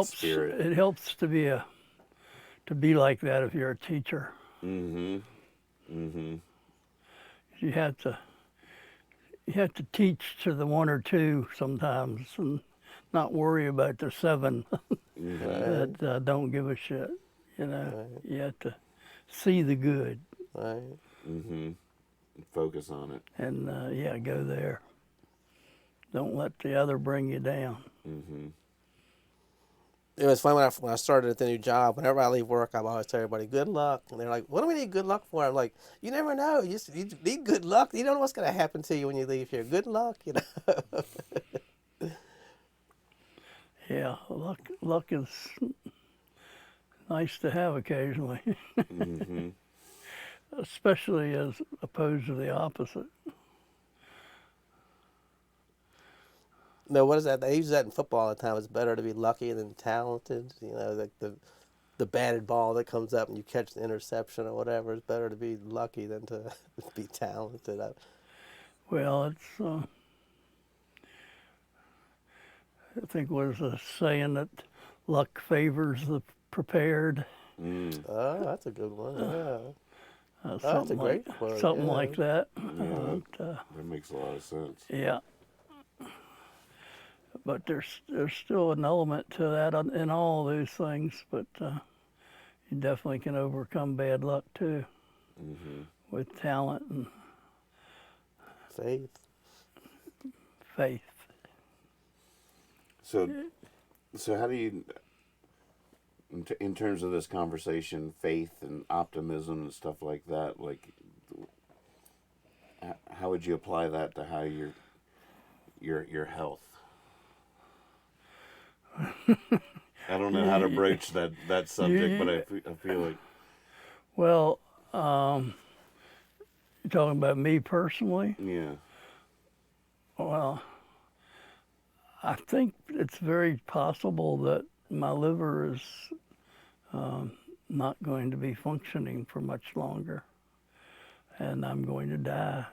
spirit. It helps to be like that if you're a teacher. Mm-hmm. Mm-hmm. You have to teach to the 1 or 2 sometimes and not worry about the 7 that don't give a shit. Right. You have to see the good. Right. Mm-hmm. Focus on it. And go there. Don't let the other bring you down. Mm-hmm. It was fun when I started at the new job. Whenever I leave work, I always tell everybody, good luck. And they're like, what do we need good luck for? I'm like, you never know. You need good luck. You don't know what's going to happen to you when you leave here. Good luck, Yeah, luck is nice to have occasionally. Mm-hmm. Especially as opposed to the opposite. No, what is that? They use that in football all the time. It's better to be lucky than talented. Like the batted ball that comes up and you catch the interception or whatever. It's better to be lucky than to be talented. Well, it's I think was a saying that luck favors the prepared. Mm. Oh, that's a good one. Yeah. That's a great quote. Something Yeah. like that. Yeah, that makes a lot of sense. Yeah. But there's still an element to that in all those things. But you definitely can overcome bad luck too, with talent and faith. So how do you, in terms of this conversation, faith and optimism and stuff like that, like, how would you apply that to how your health? I don't know how to broach that subject, but I feel like. Well, you're talking about me personally? Yeah. Well, I think it's very possible that my liver is not going to be functioning for much longer, and I'm going to die.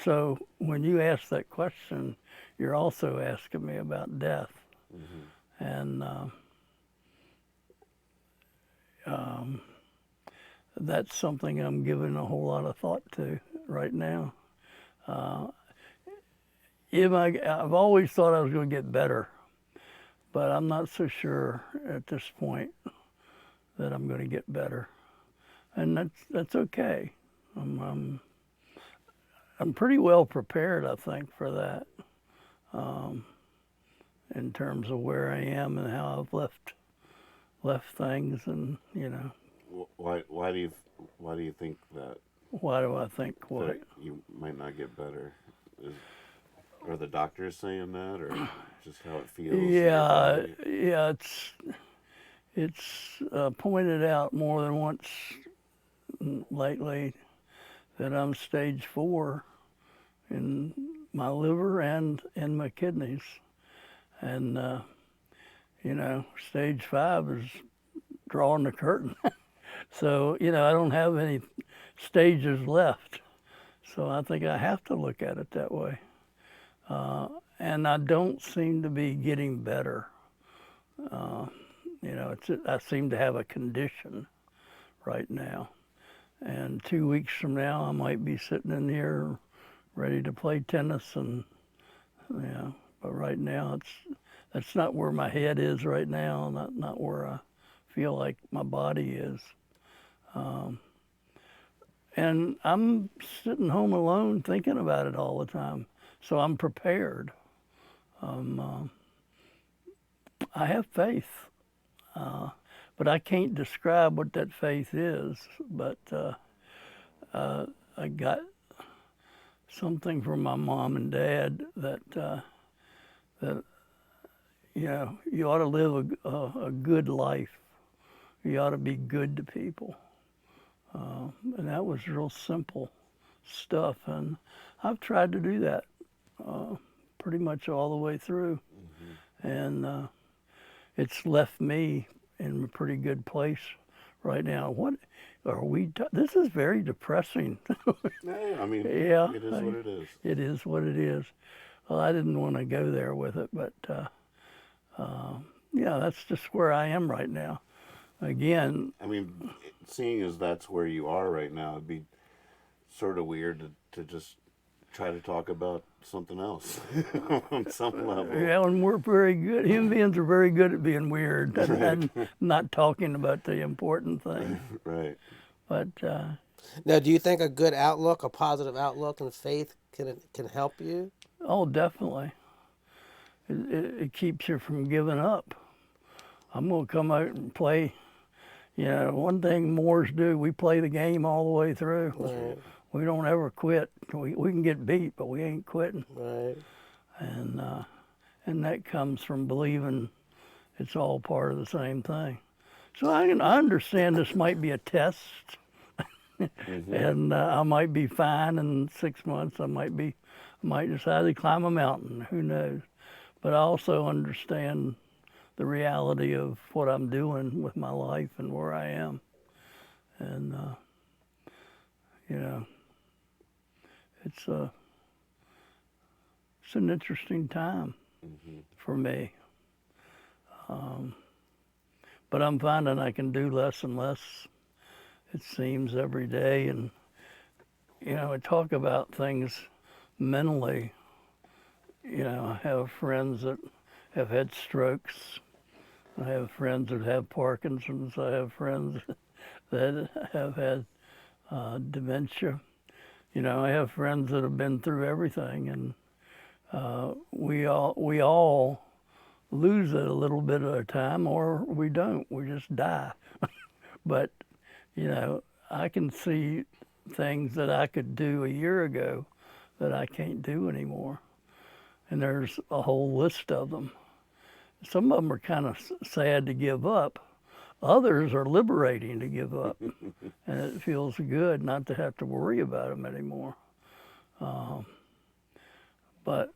So when you ask that question, you're also asking me about death. And that's something I'm giving a whole lot of thought to right now. I've always thought I was going to get better, but I'm not so sure at this point that I'm going to get better, and that's okay. I'm pretty well prepared, I think, for that, in terms of where I am and how I've left things, and Why do you think that? Why do I think what? That you might not get better? Are the doctors saying that, or just how it feels? Yeah. It's pointed out more than once lately that I'm stage 4 in my liver and in my kidneys, and stage 5 is drawing the curtain. So I don't have any stages left. So I think I have to look at it that way. And I don't seem to be getting better. I seem to have a condition right now. And 2 weeks from now, I might be sitting in here ready to play tennis. And but right now, that's not where my head is right now. Not where I feel like my body is. And I'm sitting home alone thinking about it all the time. So I'm prepared. I have faith, but I can't describe what that faith is. But I got something from my mom and dad that you ought to live a good life. You ought to be good to people. And that was real simple stuff. And I've tried to do that pretty much all the way through. And it's left me in a pretty good place right now. What are we? This is very depressing. Yeah, I mean, Yeah, it is what it is. It is what it is. Well, I didn't want to go there with it, but that's just where I am right now. Again, I mean, seeing as that's where you are right now, it'd be sort of weird to just try to talk about something else on some level. yeah, and we're very good. Human beings are very good at being weird and not talking about the important things. Right. But Now, do you think a good outlook, a positive outlook and faith can help you? oh, definitely, it keeps you from giving up. I'm gonna come out and play. One thing Moors do, we play the game all the way through. Right. We don't ever quit. We can get beat, but we ain't quitting. Right. And that comes from believing it's all part of the same thing. So I understand this might be a test, and I might be fine in 6 months. I might decide to climb a mountain. Who knows? But I also understand the reality of what I'm doing with my life and where I am. And, it's an interesting time for me. But I'm finding I can do less and less, it seems, every day. And, I talk about things mentally. I have friends that have had strokes. I have friends that have Parkinson's. I have friends that have had dementia. I have friends that have been through everything, and we all lose it a little bit at a time, or we don't. We just die. But I can see things that I could do a year ago that I can't do anymore, and there's a whole list of them. Some of them are kind of sad to give up. Others are liberating to give up. And it feels good not to have to worry about them anymore. But,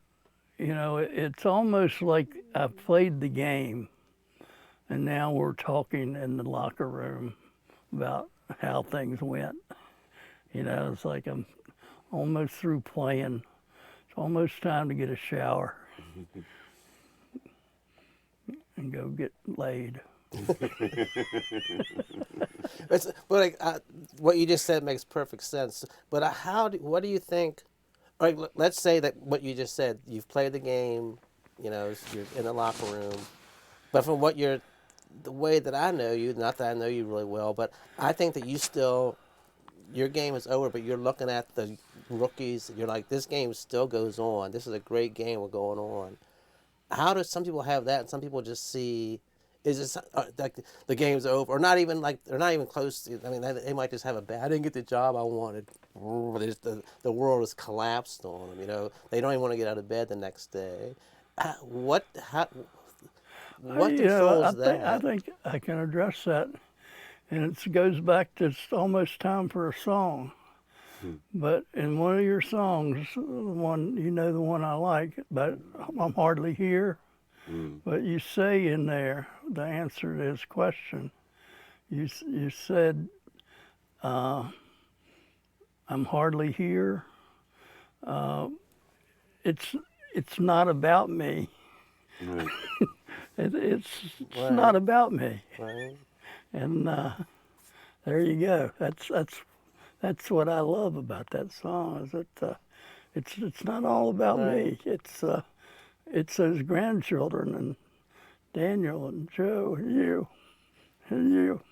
it's almost like I've played the game and now we're talking in the locker room about how things went. You know, it's like I'm almost through playing. It's almost time to get a shower and go get laid. But like, what you just said makes perfect sense. But what do you think? All right, let's say that what you just said, you've played the game, you know, you're in the locker room. But from the way that I know you, not that I know you really well, but I think that your game is over, but you're looking at the rookies. You're like, this game still goes on. This is a great game. We're going on. How do some people have that, and some people just see, is it like the game's over, or not even like they're not even close to? I mean, they might just have a bad. I didn't get the job I wanted. The world has collapsed on them. You know, they don't even want to get out of bed the next day. What controls that? I think I can address that, and it goes back to it's almost time for a song. But in one of your songs, the one I like, but I'm hardly here. But you say in there the answer to his question. You said, "I'm hardly here. It's not about me. Right. It's Right. not about me." Right. And there you go. That's what I love about that song. Is that it's not all about me. It's those grandchildren and Daniel and Joe and you and you.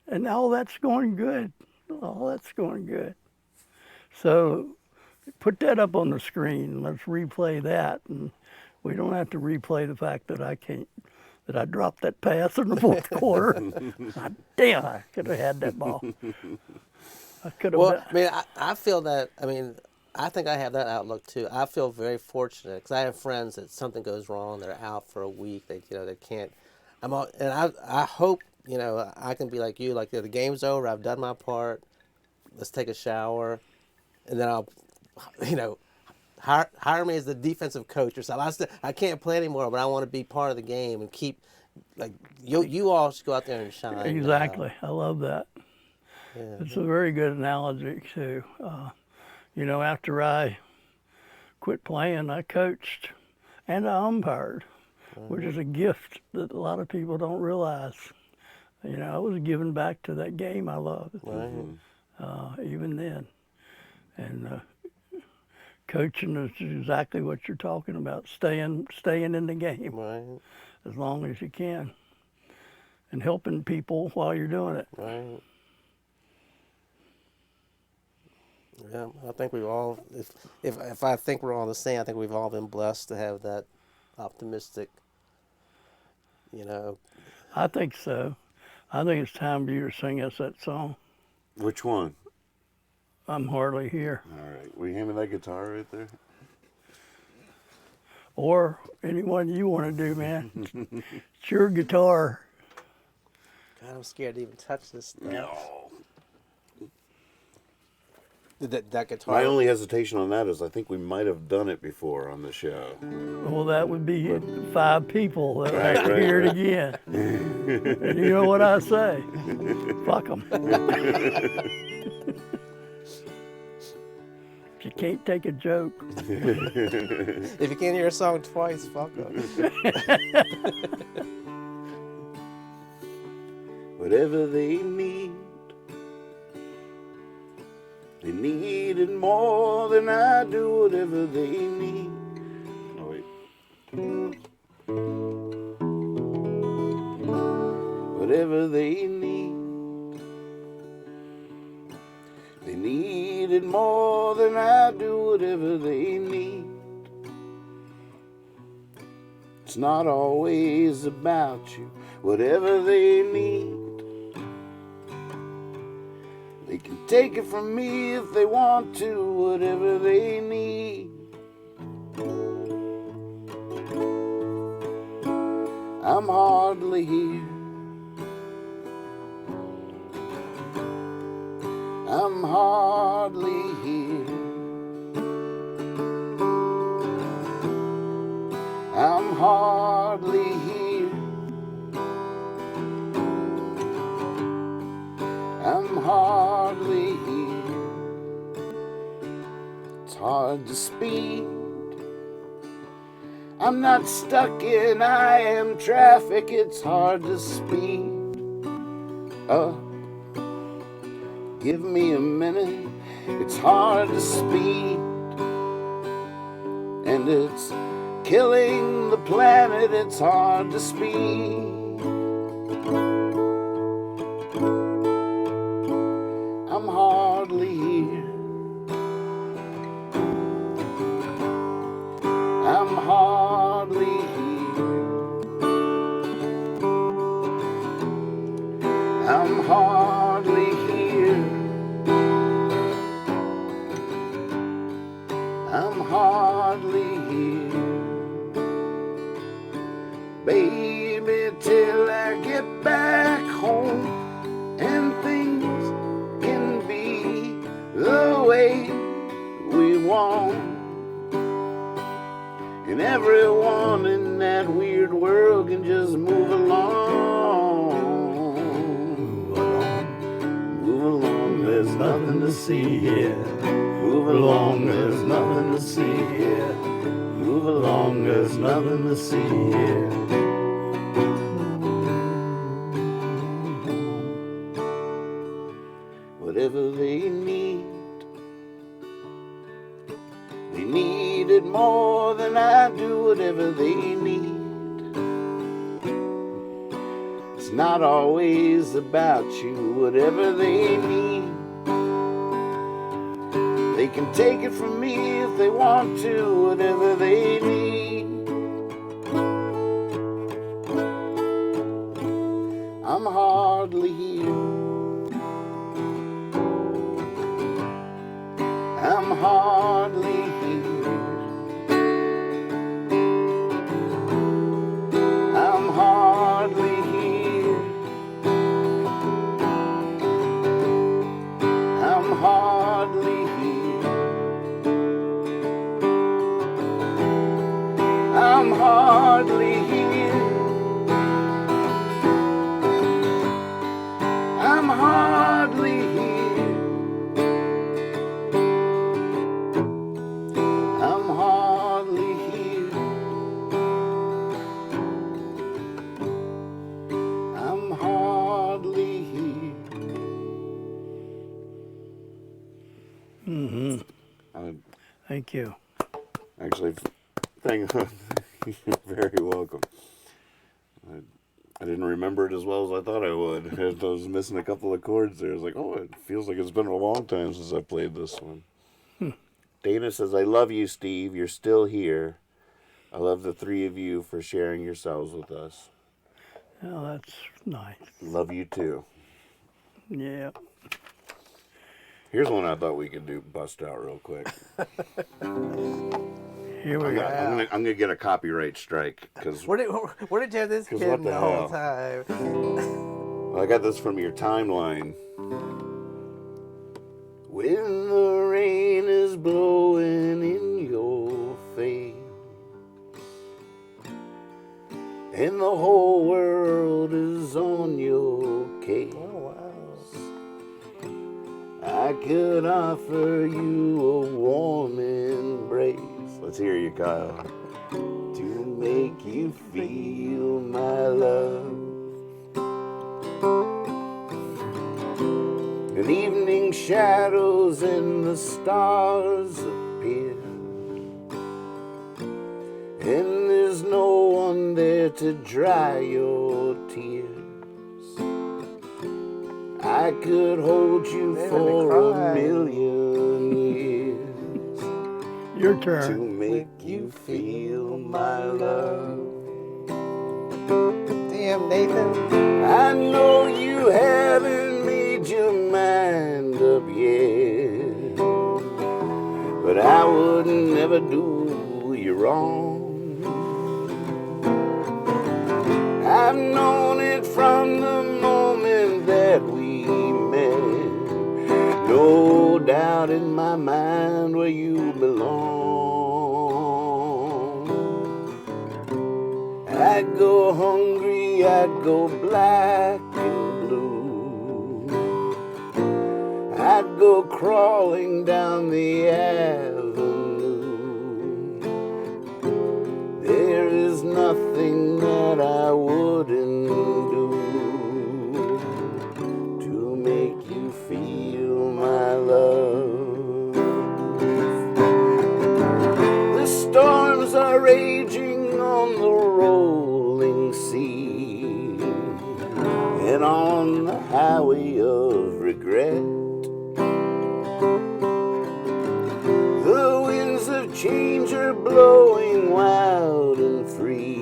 And all that's going good. All that's going good. So put that up on the screen. Let's replay that, and we don't have to replay the fact that I dropped that pass in the fourth quarter. Damn, I could have had that ball. I could have. Well, I mean, I feel that. I mean, I think I have that outlook too. I feel very fortunate because I have friends that something goes wrong, they're out for a week. They can't. I hope I can be like you. Like the game's over. I've done my part. Let's take a shower, and then I'll, hire me as the defensive coach or something. I can't play anymore, but I want to be part of the game and keep, like, you all should go out there and shine. Exactly. I love that. Yeah. It's a very good analogy too. After I quit playing, I coached and I umpired, which is a gift that a lot of people don't realize. I was giving back to that game I loved, even then. And coaching is exactly what you're talking about, staying in the game Right. as long as you can, and helping people while you're doing it. Right. Yeah, I think we've all, if I think we're all the same, I think we've all been blessed to have that optimistic, I think so. I think it's time for you to sing us that song. Which one? I'm hardly here. All right. Will you hand me that guitar right there? Or anyone you want to do, man. It's your guitar. God, I'm scared to even touch this stuff. No. That guitar. My only hesitation on that is I think we might have done it before on the show. Well, that would be 5 people that Right, have to right, hear right. it again. And you know what I say? Fuck them. If you can't take a joke. If you can't hear a song twice, fuck them. Whatever they need it more than I do. Whatever they need. Oh, wait. Whatever they need it more than I do. Whatever they need. It's not always about you. Whatever they need. They can take it from me if they want to, whatever they need. I'm hardly here. I'm hardly here. I'm hardly here. hard to speed. I'm not stuck in I am traffic, it's hard to speed. Give me a minute, it's hard to speed. And it's killing the planet, it's hard to speed. I'm hardly here. I'm hardly here. I'm hardly here. I'm hardly here. Baby, till I get back home and things can be the way we want. And everyone in that weird world can just move along. Move along, there's nothing to see here. Move along, there's nothing to see here. Move along, there's nothing to see here. Whatever they need, they need it more than I do. Whatever they need, it's not always about you. Whatever they need, they can take it from me if they want to. Whatever they need, I'm hardly here. I'm hardly here. I'm hardly here. I'm hardly here. I'm hardly here. I'm hardly here. I'm hardly here. I'm hardly here. Mm-hmm. Thank you. Actually, thank you. You're very welcome. I didn't remember it as well as I thought I would. I was missing a couple of chords there. I was like, oh, it feels like it's been a long time since I played this one. Dana says, I love you, Steve. You're still here. I love the three of you for sharing yourselves with us. Oh, that's nice. Love you too. Yeah. Here's one I thought we could do, bust out real quick. Here we go. I'm gonna get a copyright strike because Where did you have this 'Cause kid what the the whole hell? time? I got this from your timeline. When the rain is blowing in your face and the whole world is on your case, Oh, wow. I could offer you a warm embrace. Let's hear you, Kyle. To make you feel my love. And evening shadows and the stars appear, and there's no one there to dry your tears. I could hold you They're for gonna a cry. million years Your to turn. make you feel my love. Damn, Nathan. I know you haven't made your mind up yet, but I would never do you wrong. I've known it from the moment that we met. No doubt in my mind where you belong. I'd go hungry, I'd go black and blue. I'd go crawling down the avenue nothing that I wouldn't do to make you feel my love. The storms are raging on the rolling sea and on the highway of regret. The winds of change are blowing wild and free.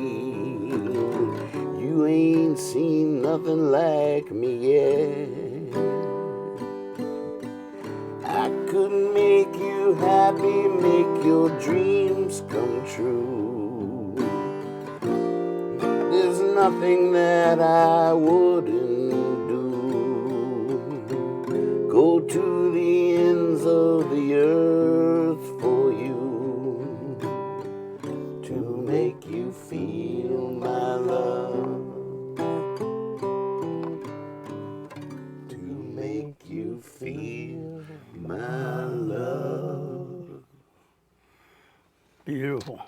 You ain't seen nothing like me yet. I could make you happy, make your dreams come true. There's nothing that I wouldn't do. Go to the ends of the earth for you to make you feel my love. To make you feel my love. Beautiful.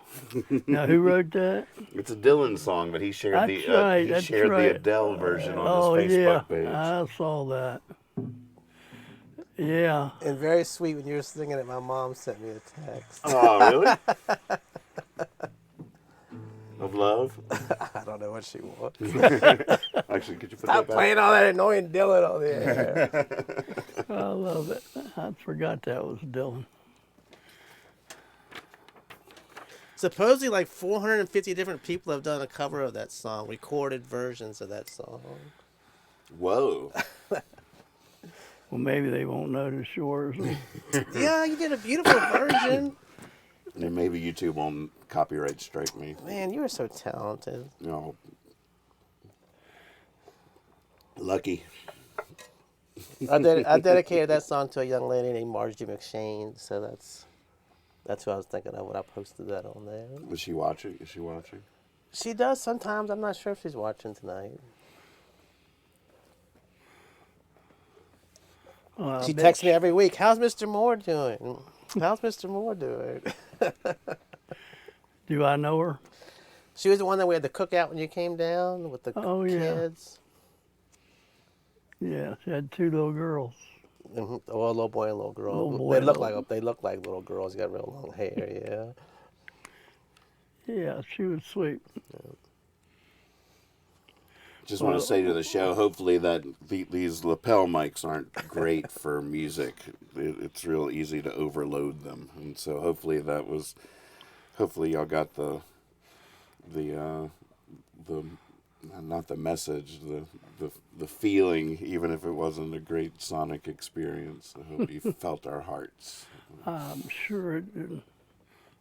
Now, who wrote that? It's a Dylan song, but he shared That's right, that's the right. Adele version on his Facebook page. I saw that. Yeah. And very sweet when you were singing it, my mom sent me a text. Oh, really? Of love? I don't know what she wants. Actually, could you put Stop that back? playing all that annoying Dylan on the air. I love it. I forgot that was Dylan. Supposedly, like 450 different people have done a cover of that song, recorded versions of that song. Whoa. Well, maybe they won't notice yours. Yeah, you did a beautiful version. And maybe YouTube won't copyright strike me. Man, you are so talented. No. Lucky. I dedicated that song to a young lady named Margie McShane, so that's who I was thinking of when I posted that on there. Was she watching? Is she watching? She does sometimes. I'm not sure if she's watching tonight. Well, She texts me every week. How's Mr. Moore doing? How's Mr. Moore doing? Do I know her? She was the one that we had the cookout when you came down with the kids. Yeah, she had two little girls. Mm-hmm. Oh, a little boy and a little girl. Little boy They and look little- like little girls. You got real long hair. Yeah. Yeah, she was sweet. Just want to say to the show, hopefully that these lapel mics aren't great for music. It's real easy to overload them, and so hopefully y'all got the not the message, the feeling, even if it wasn't a great sonic experience. I hope you felt our hearts. I'm sure it didn't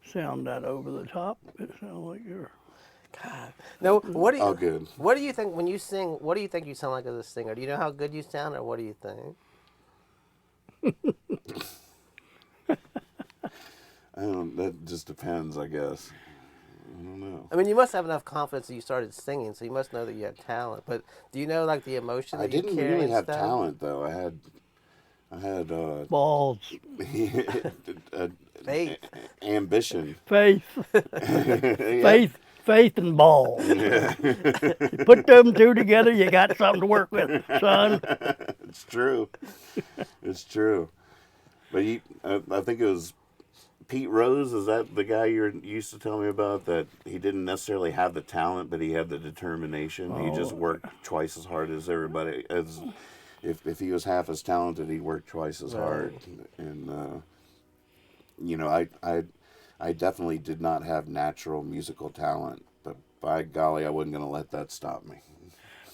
sound that over the top. It sounded like you're... God. No. What do you? Oh, good. What do you think when you sing? What do you think you sound like as a singer? Do you know how good you sound, or what do you think? That just depends, I guess. I don't know. I mean, you must have enough confidence that you started singing, so you must know that you have talent. But do you know like the emotion that I didn't you carry really and have stuff? talent though. I had Balls. Faith. ambition. Faith. Yeah. Faith and balls. You put them two together, you got something to work with, son. It's true. It's true. But I think it was Pete Rose. Is that the guy you used to tell me about? That he didn't necessarily have the talent, but he had the determination. He just worked twice as hard as everybody. If he was half as talented, he worked twice as hard. And I definitely did not have natural musical talent, but by golly, I wasn't going to let that stop me.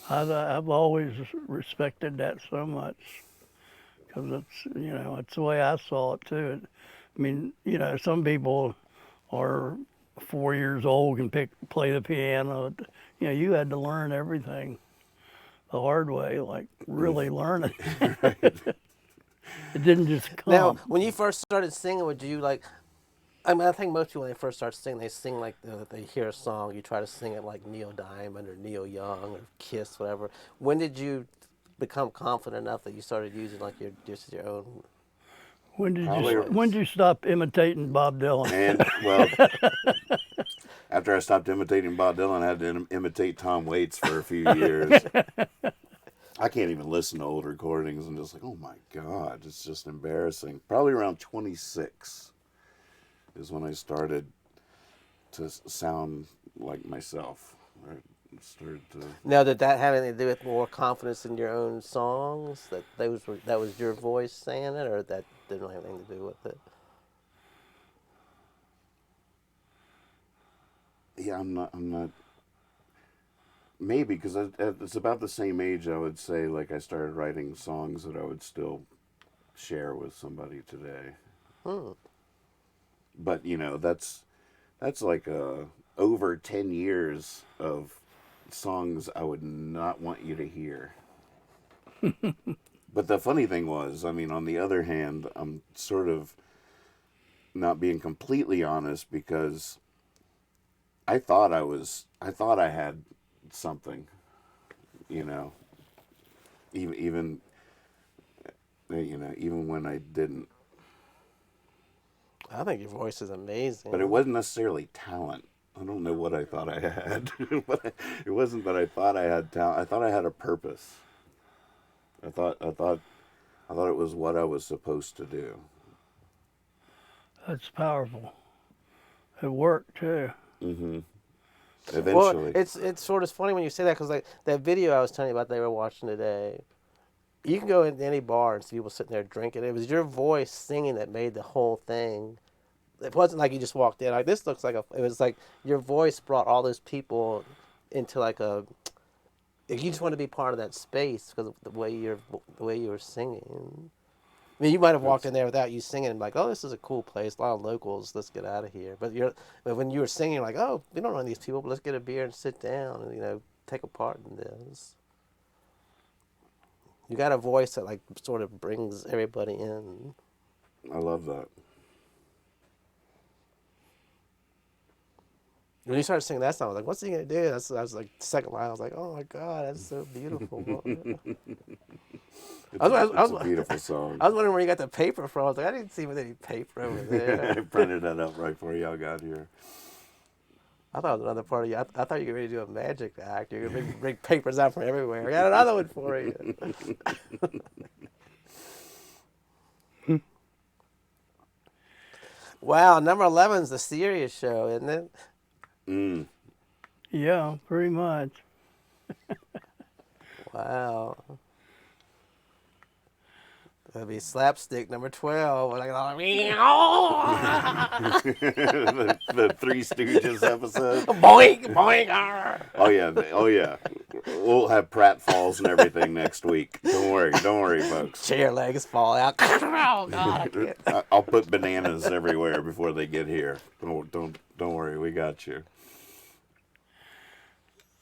I've always respected that so much because it's the way I saw it too. I mean, some people are 4 years old and play the piano. You had to learn everything the hard way, like really learn it. It didn't just come. Now, when you first started singing, would you like? I mean, I think most people when they first start singing, they sing like they hear a song. You try to sing it like Neil Diamond or Neil Young or Kiss, whatever. When did you become confident enough that you started using like your own? When did you stop imitating Bob Dylan? And well, After I stopped imitating Bob Dylan, I had to imitate Tom Waits for a few years. I can't even listen to old recordings and just like, oh my God, it's just embarrassing. Probably around 26 is when I started to sound like myself. I started to... Now, did that have anything to do with more confidence in your own songs? That was your voice saying it, or that didn't have anything to do with it? Yeah, I'm not. Maybe because it's about the same age. I would say like I started writing songs that I would still share with somebody today. But that's like over 10 years of songs I would not want you to hear. But the funny thing was, I mean, on the other hand, I'm sort of not being completely honest because I thought I had something, even even when I didn't. I think your voice is amazing. But it wasn't necessarily talent. I don't know what I thought I had. But it wasn't that I thought I had talent. I thought I had a purpose. I thought it was what I was supposed to do. That's powerful. It worked too. Mm-hmm. Well, Eventually. it's sort of funny when you say that because like that video I was telling you about they were watching today. You can go into any bar and see people sitting there drinking. It was your voice singing that made the whole thing. It wasn't like you just walked in like this looks like a. It was like your voice brought all those people into like a. You just want to be part of that space because of the way you were singing. I mean, you might have walked in there without you singing and like, oh, this is a cool place, a lot of locals, let's get out of here. But when you were singing, you're like, oh, we don't know these people, but let's get a beer and sit down and take a part in this. You got a voice that like sort of brings everybody in. I love that. When you started singing that song, I was like, what's he gonna do? I was like, the second line, I was like, oh my God, that's so beautiful. It's a beautiful song. I was wondering where you got the paper from. I was like, I didn't see any paper over there. I printed that up right before y'all got here. I thought it was another part of you. I thought you were ready to do a magic act. You're going to bring papers out from everywhere. I got another one for you. Wow, number 11 is the serious show, isn't it? Mm. Yeah, pretty much. Wow. That'd be slapstick number 12. Like, the Three Stooges episode. Boink, boink. Arr. Oh yeah. We'll have pratfalls and everything next week. Don't worry, folks. Chair legs fall out. Oh God, I can't. I'll put bananas everywhere before they get here. Don't worry, we got you.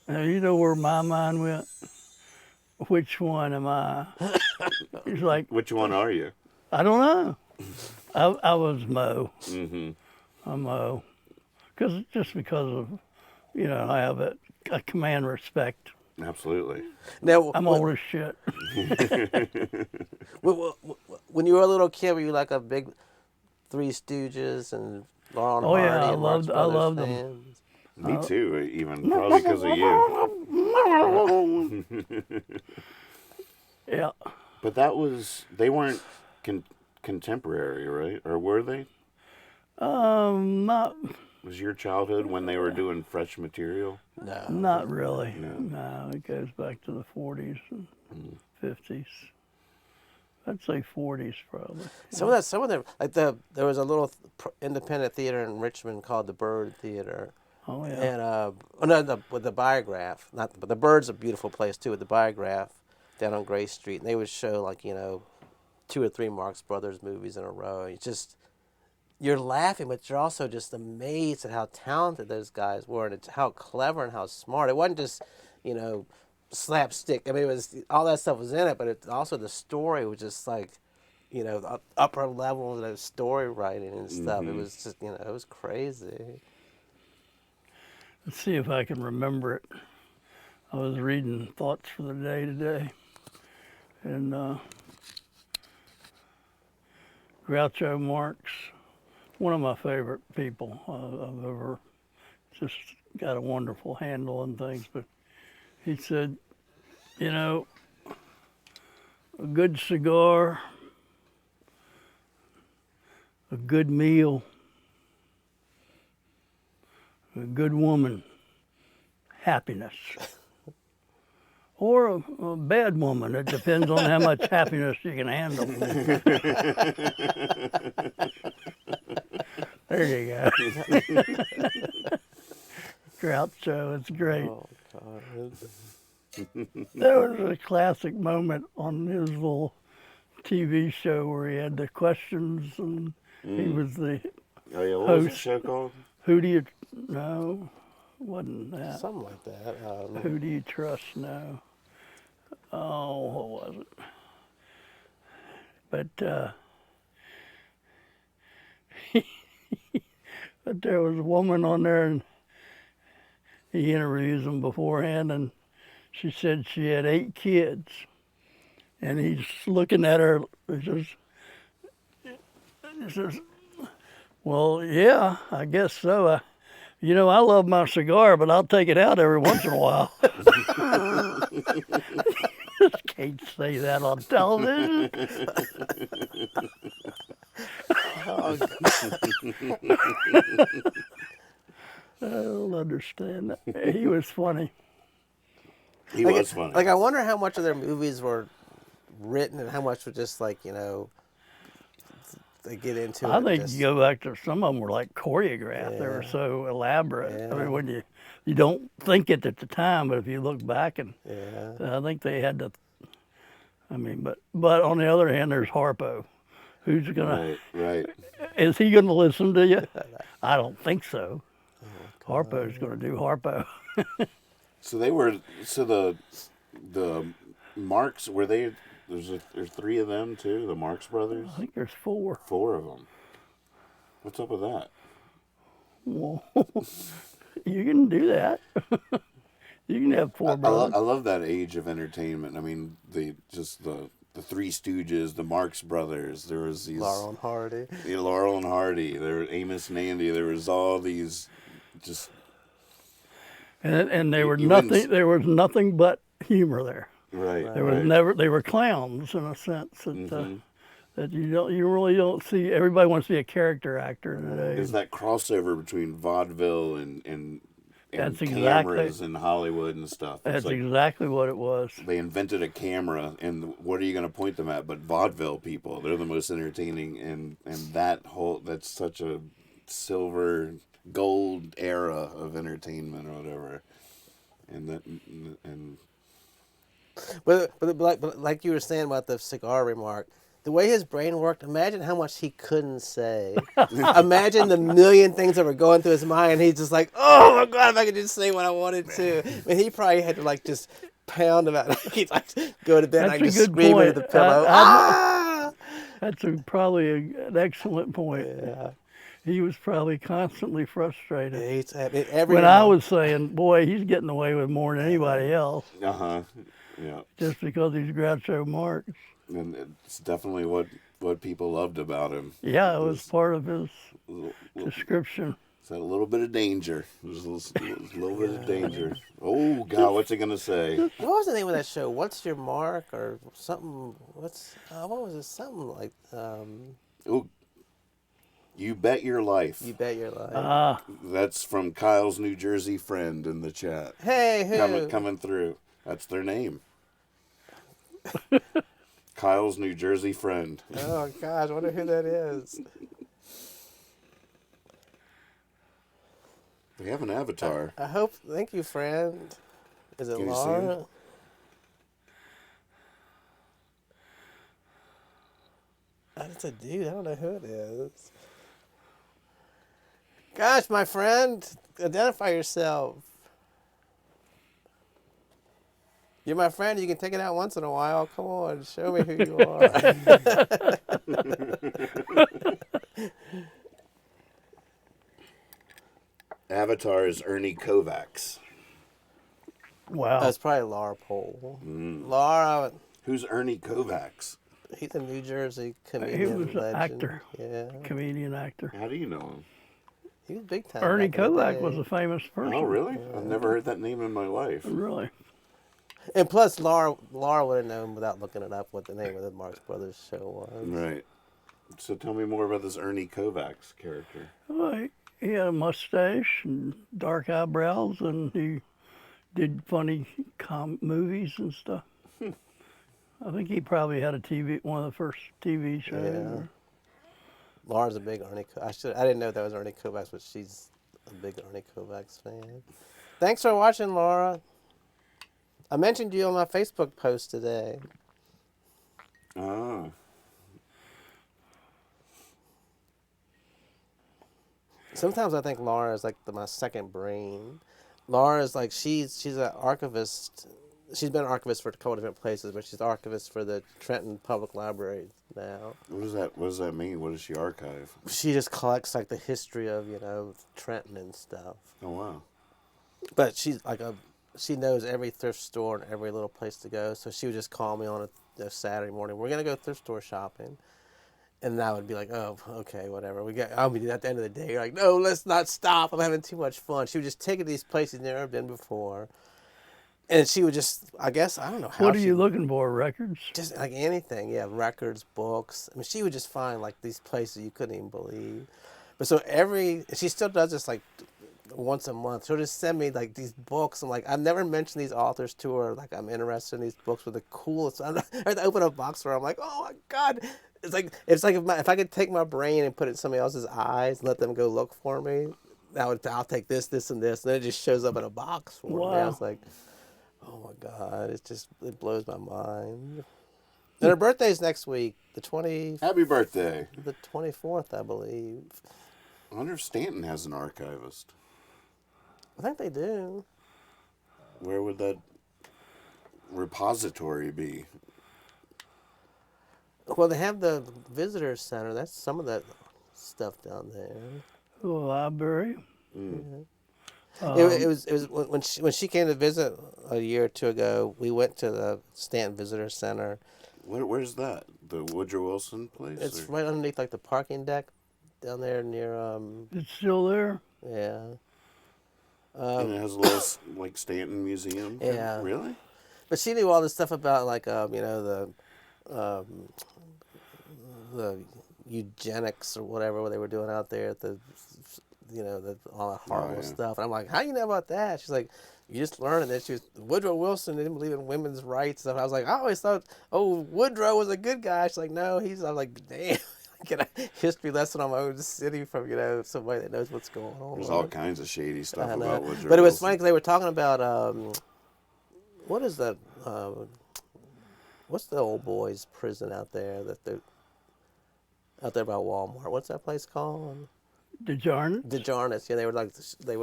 Now, you know where my mind went? Which one am I? He's like, Which one are you? I don't know. I was Mo. Mm-hmm. I'm Mo. Just because of, I have a command respect. Absolutely. Now, I'm old as shit. when you were a little kid, were you like a big Three Stooges and Laurel and Oh, yeah, Hardy I and Marx loved Brothers them. fans? Me too, even probably because of you. Yeah. But they weren't contemporary, right? Or were they? Not Was your childhood when they were doing fresh material? No. not really. No. No, it goes back to the 40s and 50s. I'd say 40s probably. Some of them, like there was a little independent theater in Richmond called the Bird Theater. Oh yeah. And with the Biograph, but the Bird's a beautiful place too. With the Biograph down on Gray Street, and they would show like 2 or 3 Marx Brothers movies in a row. It's just you're laughing, but you're also just amazed at how talented those guys were, and it's how clever and how smart. It wasn't just slapstick. I mean, it was all that stuff was in it, but also the story was just like the upper level of story writing and stuff. Mm-hmm. It was just it was crazy. Let's see if I can remember it. I was reading Thoughts for the Day today, and Groucho Marx, one of my favorite people I've ever just got a wonderful handle on things. But he said, you know, a good cigar, a good meal, a good woman, happiness. Or a bad woman. It depends on how much happiness you can handle. There you go. Groucho, it's great. Oh, God. That was a classic moment on his little TV show where he had the questions and he was the Oh yeah, what was the host. show called? Who do you, no, wasn't that. Something like that. Who do you trust now? Oh, what was it? But, but there was a woman on there and he interviews them beforehand and she said she had 8 kids. And he's looking at her, he says, well, yeah, I guess so. You know, I love my cigar, but I'll take it out every once in a while. Can't say that on television. Oh, I don't understand that. He was funny. He was funny. Like, I wonder how much of their movies were written and how much were just like, you know, they get into I it. think just, you go back to some of them were like choreographed. They were so elaborate. I mean, when you don't think it at the time, but if you look back and I think they had to. I mean, but on the other hand, there's Harpo. Who's gonna? Right. Is he gonna listen to you? I don't think so. Harpo's gonna do Harpo. So they were. So the Marx were they? There's 3 of them too. The Marx brothers. I think there's 4. 4 of them. What's up with that? Well, you can do that. You can have 4 brothers. I love that age of entertainment. I mean, the Three Stooges, the Marx Brothers. There was these Laurel and Hardy. Yeah, Laurel and Hardy. There were Amos and Andy. There was all these, just. And they were you nothing. wouldn't- There was nothing but humor there. Right. There was never. They were clowns in a sense that that you really don't see. Everybody wants to be a character actor today. There's that crossover between vaudeville and That's cameras exactly- in Hollywood and stuff. It's That's like exactly what it was. they invented a camera, and what are you going to point them at? But vaudeville people, they're the most entertaining, and that's such a silver gold era of entertainment or whatever, and But like you were saying about the cigar remark, the way his brain worked, imagine how much he couldn't say. Imagine the million things that were going through his mind. He's just like, oh my God, if I could just say what I wanted to. I mean, he probably had to like just pound about it. He'd like go to bed and That's I a just good scream point. into the pillow. That's probably an excellent point. Yeah. He was probably constantly frustrated. Every When I was saying, boy, he's getting away with more than anybody else, yeah, just because he's Groucho Marx. and it's definitely what people loved about him. Yeah, it was part of his Little- description. It's a little bit of danger. There's a little bit of danger. Oh God, what's it gonna say? What was the name of that show? What's Your Mark or something? What was it? Something like Oh, You Bet Your Life. You Bet Your Life. That's from Kyle's New Jersey friend in the chat. Hey, who? Coming through. That's their name. Kyle's New Jersey friend. Oh gosh, I wonder who that is. They have an avatar. I hope. Thank you, friend. Is it Can you see Laura? him? It's a dude. I don't know who it is. Gosh, my friend, identify yourself. You're my friend. You can take it out once in a while. Come on, show me who you are. Avatar is Ernie Kovacs. Wow. That's probably Laura Pohl. Laura, Who's Ernie Kovacs? he's a New Jersey He comedian was an legend. actor. Yeah. Comedian actor. How do you know him? He was big time. Ernie back in the Kovac was day. a famous person. Oh, really? I've never heard that name in my life. Really? And plus, Laura would have known without looking it up what the name of the Marx Brothers show was. Right. So tell me more about this Ernie Kovacs character. Well, he had a mustache and dark eyebrows, and he did funny movies and stuff. I think he probably had one of the first TV shows. Yeah. Laura's a big Ernie. I didn't know that was Ernie Kovacs, but she's a big Ernie Kovacs fan. Thanks for watching, Laura. I mentioned you on my Facebook post today. Ah. Sometimes I think Laura is like my second brain. Laura is like she's an archivist. She's been an archivist for a couple different places, but she's archivist for the Trenton Public Library now. What does that mean? What does she archive? She just collects like the history of Trenton and stuff. Oh, wow. But she's like she knows every thrift store and every little place to go. So she would just call me on a Saturday morning. We're gonna go thrift store shopping, and I would be like, oh, okay, whatever. I'll be at the end of the day. You're like, no, let's not stop. I'm having too much fun. She would just take it to these places she'd never been before, and she would just, I guess, I don't know how. What are you looking for? Records? Just like anything, yeah, records, books. I mean, she would just find like these places you couldn't even believe. But so she still does this like once a month. She'll just send me like these books. I'm like, I've never mentioned these authors to her. Like, I'm interested in these books with the coolest. I have to open a box for her. I'm like, oh my God. It's like if I could take my brain and put it in somebody else's eyes and let them go look for me, I'll take this, and this, and then it just shows up in a box for me. I was like, oh my God, it blows my mind. And her birthday's next week, Happy birthday. the 24th, I believe. I wonder if Stanton has an archivist. I think they do. Where would that repository be? Well, they have the visitor center. That's some of that stuff down there. The library. It was when she came to visit a year or two ago. We went to the Stanton Visitor Center. Where's that? The Woodrow Wilson place? It's right underneath like the parking deck down there near. It's still there. Yeah. And it has a little like Stanton Museum. Yeah. Really? But she knew all this stuff about like the eugenics or whatever they were doing out there at the all that horrible stuff. And I'm like, how you know about that? She's like, you just learn. And then Woodrow Wilson didn't believe in women's rights. And I was like, I always thought, Woodrow was a good guy. She's like, no, I'm like, damn. Get a history lesson on my own city from somebody that knows what's going on. There's all kinds of shady stuff about Woodrow. But it was Wilson. funny because they were talking about what is that? What's the old boys' prison out there out there by Walmart? What's that place called? DeJarnets. Yeah, they were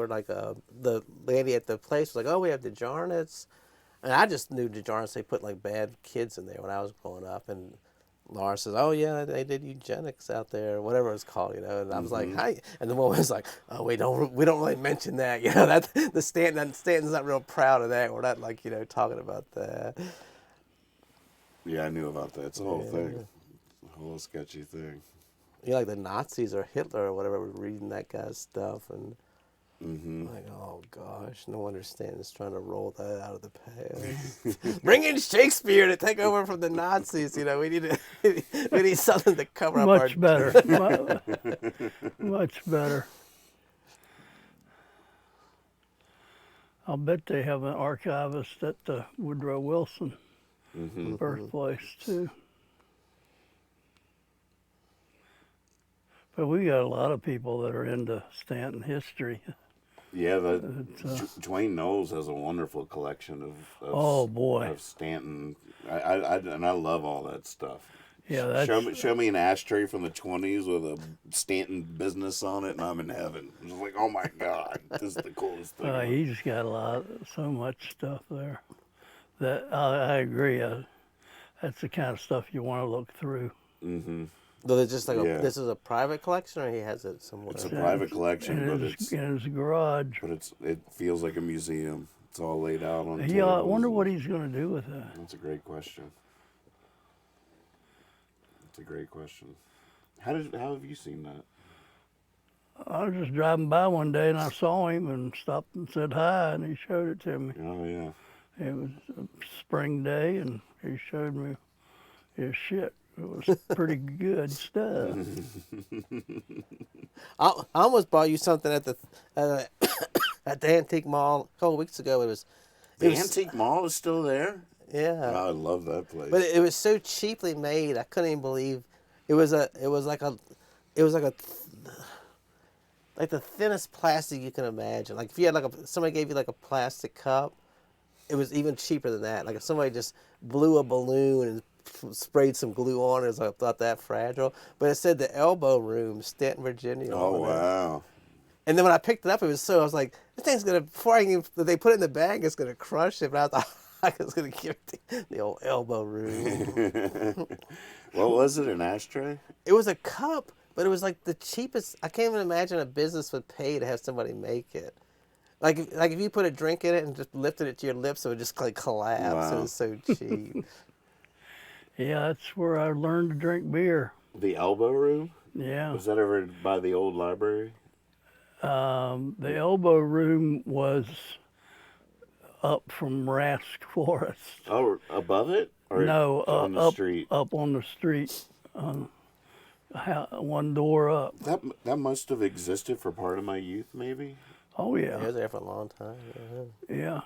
like the lady at the place was like, oh, we have DeJarnets, and I just knew DeJarnets. They put like bad kids in there when I was growing up, and Laura says, oh yeah, they did eugenics out there, whatever it's called, And I was like, hi. And the woman was like, oh, we don't really mention that, That the Stanton's not real proud of that. We're not like talking about that. Yeah, I knew about that. It's a whole thing, a whole sketchy thing. Like the Nazis or Hitler or whatever were reading that guy's stuff, and I'm like, oh gosh, no wonder Stanton's trying to roll that out of the past. Bring in Shakespeare to take over from the Nazis. We need something to cover up. Much better. Much better. I'll bet they have an archivist at the Woodrow Wilson birthplace too. But we got a lot of people that are into Stanton history. Yeah, Dwayne Knowles has a wonderful collection of of Stanton. I love all that stuff. Yeah, show me an ashtray from the 20s with a Stanton business on it, and I'm in heaven. I'm just like, oh my God, this is the coolest thing. He's got so much stuff there. That I agree. That's the kind of stuff you want to look through. Mm-hmm. So it's just like this is a private collection, or he has it somewhere? It's a private collection, but it's in his garage. But it feels like a museum. It's all laid out on. I wonder what he's going to do with that. That's a great question. That's a great question. How have you seen that? I was just driving by one day and I saw him and stopped and said hi, and he showed it to me. Oh yeah. It was a spring day and he showed me his shit. It was pretty good stuff. I almost bought you something at the at the antique mall a couple weeks ago. The antique mall is still there. Yeah. Oh, I love that place. But it was so cheaply made. I couldn't even believe it was like the thinnest plastic you can imagine. Like if you had somebody gave you like a plastic cup, it was even cheaper than that. Like if somebody just blew a balloon and sprayed some glue on it, it was about that fragile. But it said the Elbow Room, Stanton, Virginia. Oh on it. wow. And then when I picked it up, I was like, this thing's gonna, before I can, they put it in the bag, it's gonna crush it. But I thought I was gonna give it the old Elbow Room. What was it? An ashtray? It was a cup, but it was like the cheapest. I can't even imagine a business would pay to have somebody make it. Like if you put a drink in it and just lifted it to your lips, it would just like collapse. Wow. It was so cheap. Yeah, that's where I learned to drink beer. The Elbow Room? Yeah. Was that over by the old library? The Elbow Room was up from Rask Forest. Oh, above it? Or No, on the up, street? up on the street, one door up. That must have existed for part of my youth, maybe. Oh I yeah, was there for a long time. yeah.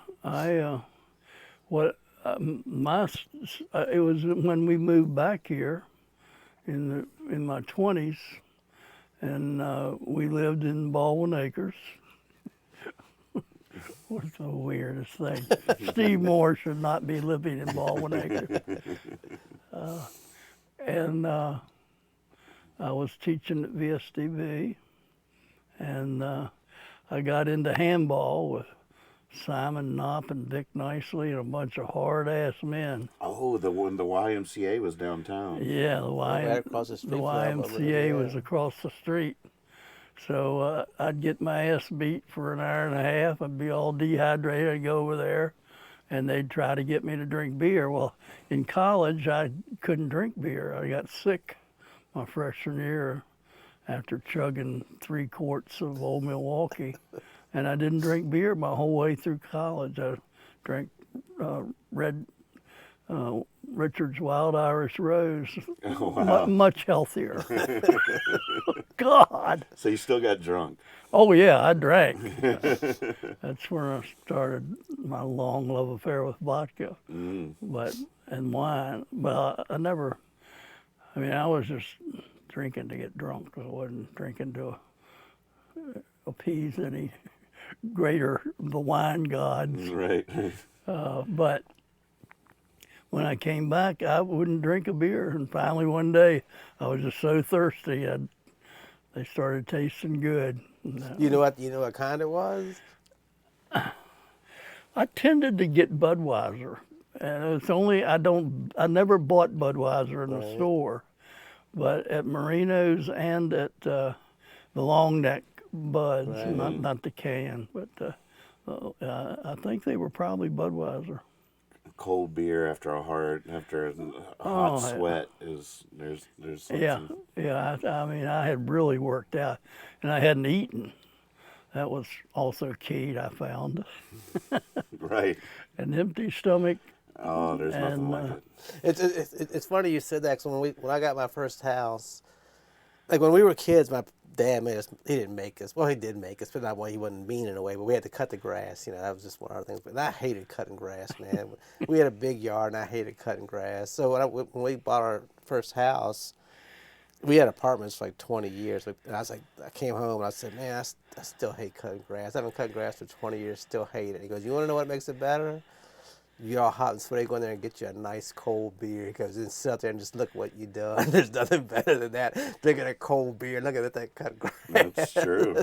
It was when we moved back here in my 20s, and we lived in Baldwin Acres. What's the weirdest thing? Steve Moore should not be living in Baldwin Acres. And I was teaching at VSDB, and I got into handball with Simon Knopp and Dick Nicely and a bunch of hard-ass men. Oh, the YMCA was downtown. Yeah, Right across the street the from that YMCA one, was yeah. across the street. So I'd get my ass beat for an hour and a half. I'd be all dehydrated. I'd go over there, and they'd try to get me to drink beer. Well, in college, I couldn't drink beer. I got sick my freshman year after chugging 3 quarts of Old Milwaukee. And I didn't drink beer my whole way through college. I drank Richard's Wild Irish Rose, Oh, wow. much healthier. God. So you still got drunk. Oh yeah, I drank. That's where I started my long love affair with vodka, and wine. But I never. I mean, I was just drinking to get drunk. I wasn't drinking to appease any greater the wine gods. Right. But when I came back, I wouldn't drink a beer. And finally, one day, I was just so thirsty, they started tasting good. You know what kind it was? I tended to get Budweiser, and it's only I never bought Budweiser in the store, but at Marino's and at the Long Neck Buds, not the can, but I think they were probably Budweiser. Cold beer after a hot sweat is there's something. Yeah. I mean, I had really worked out, and I hadn't eaten. That was also key. I found Right. an empty stomach. Oh, there's nothing like it. It's funny you said that, 'cause when I got my first house, like when we were kids, my dad made us. He didn't make us. Well, he did make us, but not why he wasn't mean in a way. But we had to cut the grass. You know, that was just one of our things. But I hated cutting grass, man. We had a big yard, and I hated cutting grass. So when we bought our first house, we had apartments for like 20 years. And I was like, I came home and I said, man, I still hate cutting grass. I haven't cut grass for 20 years. Still hate it. He goes, you want to know what makes it better? You get all hot and sweaty, go in there and get you a nice cold beer. Because then sit out there and just look what you done. There's nothing better than that. Drinking a cold beer, looking at that cut grass. That's true.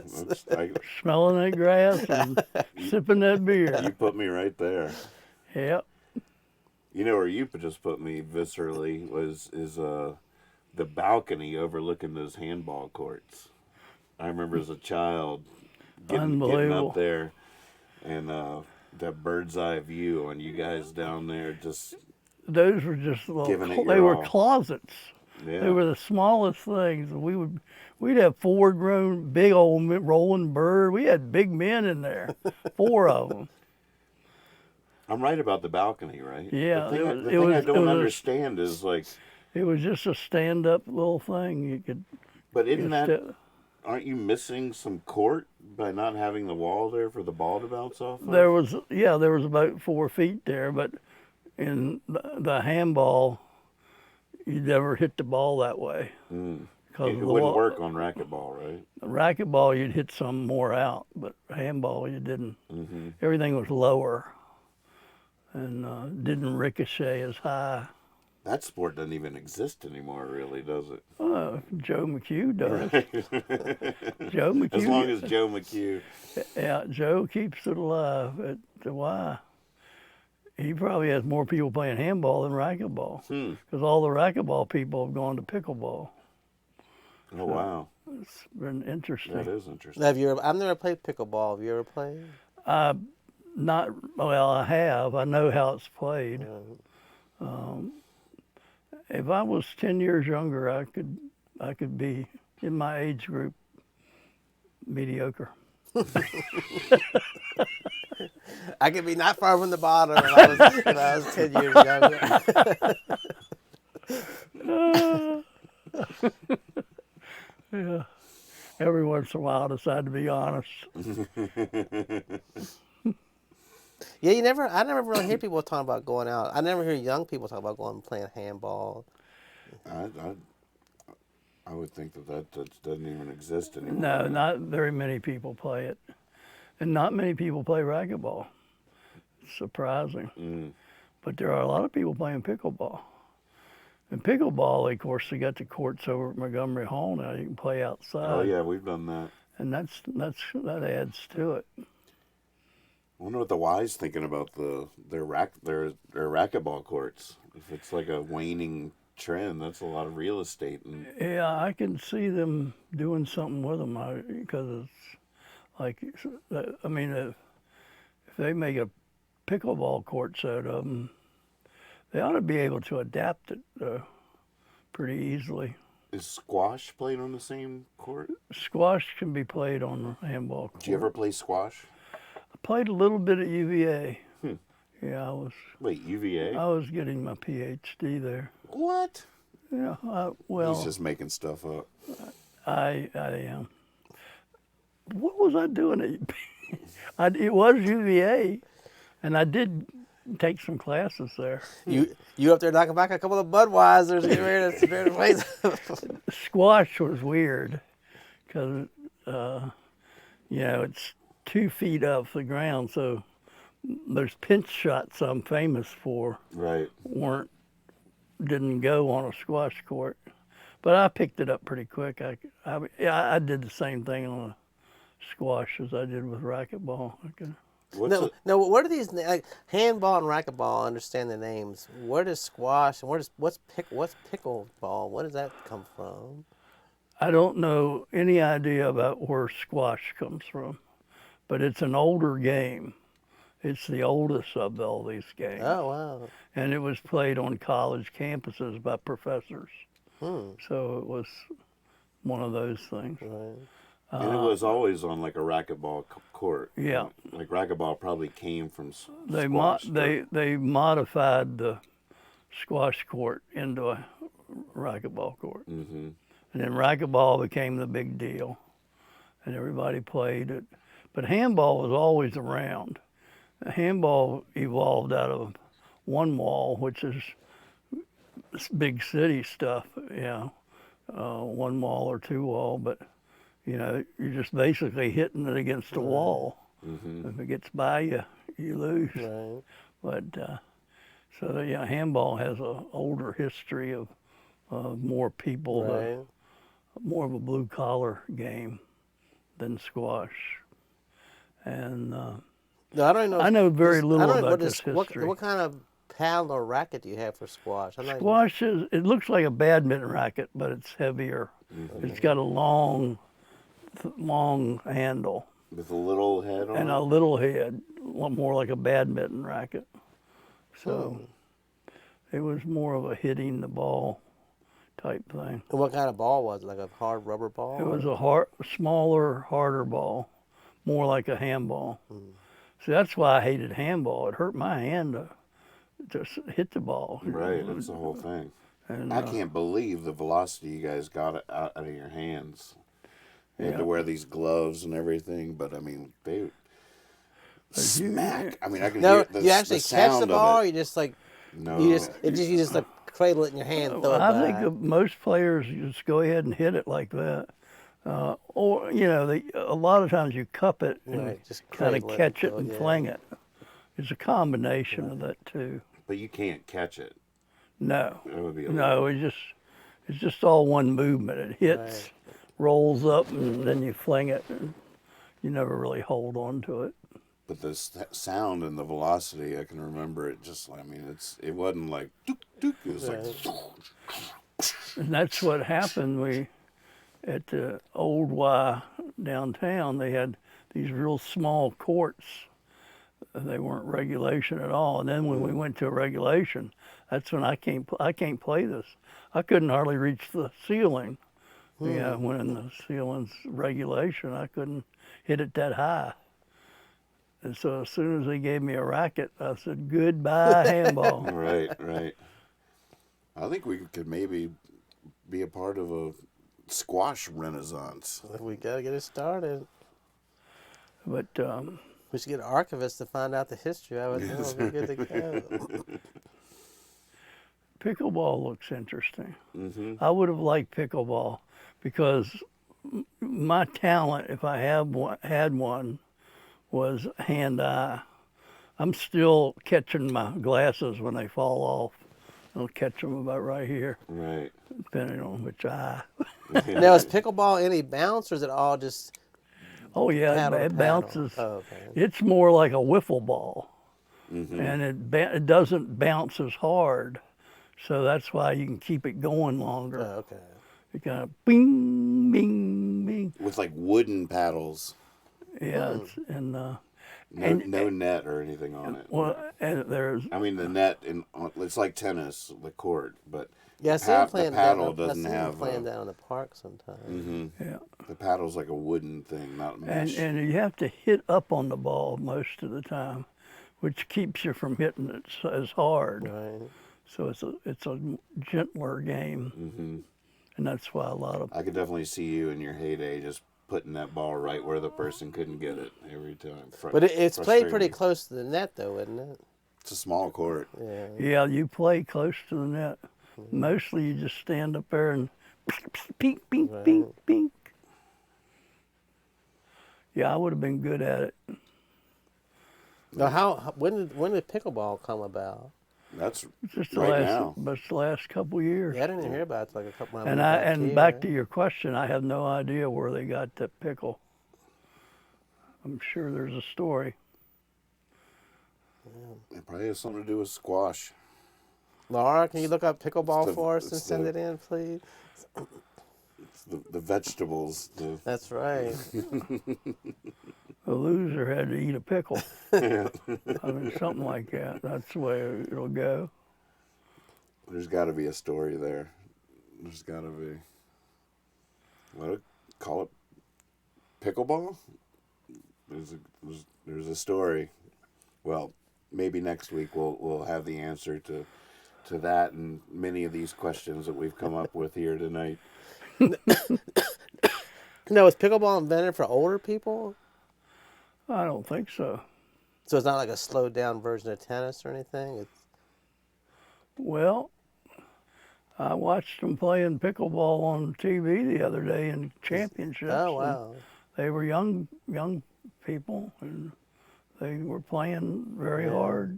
Smelling that grass and sipping that beer. You put me right there. Yep. You know where you just put me viscerally is the balcony overlooking those handball courts. I remember as a child getting up there and that bird's eye view, and you guys down there just Those were just giving it they your were all. closets. Yeah. They were the smallest things. We'd have 4 grown, big old rolling bird. We had big men in there, 4 of them. I'm right about the balcony, right? Yeah, The thing I don't understand is like. It was just a stand-up little thing. You could. But aren't you missing some court by not having the wall there for the ball to bounce off of? There was about 4 feet there, but in the handball, you never hit the ball that way. It wouldn't work on racquetball, right? Racquetball, you'd hit some more out, but handball, you didn't. Everything was lower and didn't ricochet as high. That sport doesn't even exist anymore, really, does it? Joe McHugh does. Joe McHugh. As long as Joe McHugh. Yeah, Joe keeps it alive at the Y. He probably has more people playing handball than racquetball. Because all the racquetball people have gone to pickleball. Oh, wow. It's been interesting. That is interesting. I've never played pickleball. Have you ever played? Well, I have. I know how it's played. If I was 10 years younger, I could be in my age group mediocre. I could be not far from the bottom when I was 10 years younger. Yeah. Every once in a while, I decide to be honest. Yeah, I never really hear people talking about going out. I never hear young people talk about going and playing handball. I would think that doesn't even exist anymore. No, not very many people play it. And not many people play racquetball. It's surprising. But there are a lot of people playing pickleball. And pickleball, of course, they got the courts over at Montgomery Hall now. You can play outside. Oh, yeah, we've done that. And that adds to it. I wonder what the Y's thinking about their racquetball courts. If it's like a waning trend, that's a lot of real estate. Yeah, I can see them doing something with them because it's like, I mean, if they make a pickleball courts out of them, they ought to be able to adapt it pretty easily. Is squash played on the same court? Squash can be played on the handball court. Did you ever play squash? I played a little bit at UVA. Yeah, Wait, UVA? I was getting my PhD there. What? Yeah, well. He's just making stuff up. I am. What was I doing at it was UVA, and I did take some classes there. You up there knocking back a couple of Budweisers, getting ready to play. Squash was weird because it's 2 feet off the ground, so those pinch shots I'm famous for Right. didn't go on a squash court, but I picked it up pretty quick. I did the same thing on a squash as I did with racquetball. No, what are these like handball and racquetball? I understand the names. Where does squash and what's pickleball? Where does that come from? I don't know any idea about where squash comes from, but it's an older game. It's the oldest of all these games. Oh, wow. And it was played on college campuses by professors. So it was one of those things. Right. And it was always on like a racquetball court. Yeah. Like racquetball probably came from They squash. they modified the squash court into a racquetball court. Mm-hmm. And then racquetball became the big deal. And everybody played it. But handball was always around. Handball evolved out of one wall, which is big city stuff, one wall or 2 wall, but you're just basically hitting it against the wall. Mm-hmm. If it gets by you, you lose. Right. But handball has an older history of more people, Right. More of a blue collar game than squash, and. No, I don't know. I know very little about this history. What kind of paddle or racket do you have for squash? Squash it looks like a badminton racket, but it's heavier. Mm-hmm. It's got a long handle. With a little head on it? And a little head, more like a badminton racket. So it was more of a hitting the ball type thing. And what kind of ball was it? Like a hard rubber ball? It was a smaller, harder ball, more like a handball. See, that's why I hated handball. It hurt my hand to just hit the ball. Right, that's the whole thing. And, I can't believe the velocity you guys got out of your hands. You had Yeah. to wear these gloves and everything, but I mean, they smack. I mean, I can No, hear the you actually the catch sound the ball, of or it. you just like No, you just like cradle it in your hand, and throw it I back. think most players just go ahead and hit it like that. Or, a lot of times you cup it and Right, just kind of cradle it catch and it and throw it, fling it. It's a combination of that too. but you can't catch it. No, That would be no, it's just all one movement. It hits, Right. rolls up, and then you fling it. And you never really hold on to it. But the sound and the velocity, I can remember it. Just, I mean, it wasn't like dook dook. It was like. And that's what happened. At the old Y downtown, they had these real small courts. They weren't regulation at all. And then when we went to a regulation, that's when I can't play this. I couldn't hardly reach the ceiling. Yeah, when in the ceiling's regulation, I couldn't hit it that high. And so as soon as they gave me a racket, I said, goodbye, handball. Right, right. I think we could maybe be a part of a squash renaissance. We gotta get it started. But We should get an archivist to find out the history of it. Then we'll be good to go. pickleball looks interesting. Mm-hmm. I would have liked pickleball because my talent, if I had one, was hand-eye. I'm still catching my glasses when they fall off. I'll catch them about right here, Right. depending on which eye. Now, is pickleball any bounce, or is it all just Oh yeah, paddle to it paddle? bounces. Oh, okay. It's more like a wiffle ball, Mm-hmm. and it doesn't bounce as hard, so that's why you can keep it going longer. Oh, okay. It kind of bing, bing, bing. With like wooden paddles. Yeah, No, And- no net or anything on it. well, and there's I mean, the net, it's like tennis, the court, but Yeah, I see them the playing paddle down. I doesn't see them have. playing down in the park sometimes. Mm-hmm. yeah, The paddle's like a wooden thing, not mesh. and you have to hit up on the ball most of the time, which keeps you from hitting it as hard. Right. So it's a gentler game, Mm-hmm. and that's why a lot of I could definitely see you in your heyday just putting that ball right where the person couldn't get it every time. But it's played pretty Frustrating. close to the net, though, isn't it? It's a small court. Yeah. yeah, you play close to the net. Mostly you just stand up there and pink, pink, Right. pink, pink. Yeah, I would have been good at it. Now, when did pickleball come about? That's Just the right last, now. but the last couple years. Yeah, I didn't even hear about it till like a couple months And back to your question, I have no idea where they got that pickle. I'm sure there's a story. It probably has something to do with squash. Laura, can you look up pickleball the- for us and it's send the- it in, please? It's the vegetables. That's right. The loser had to eat a pickle. I mean, something like that. That's the way it'll go. There's got to be a story there. There's got to be. Call it pickleball? There's a story. Well, maybe next week we'll have the answer to that and many of these questions that we've come up with here tonight. No, was pickleball invented for older people? I don't think so. So it's not like a slowed down version of tennis or anything? It's, Well, I watched them playing pickleball on TV the other day in championships. oh, and wow. They were young people, and they were playing very hard.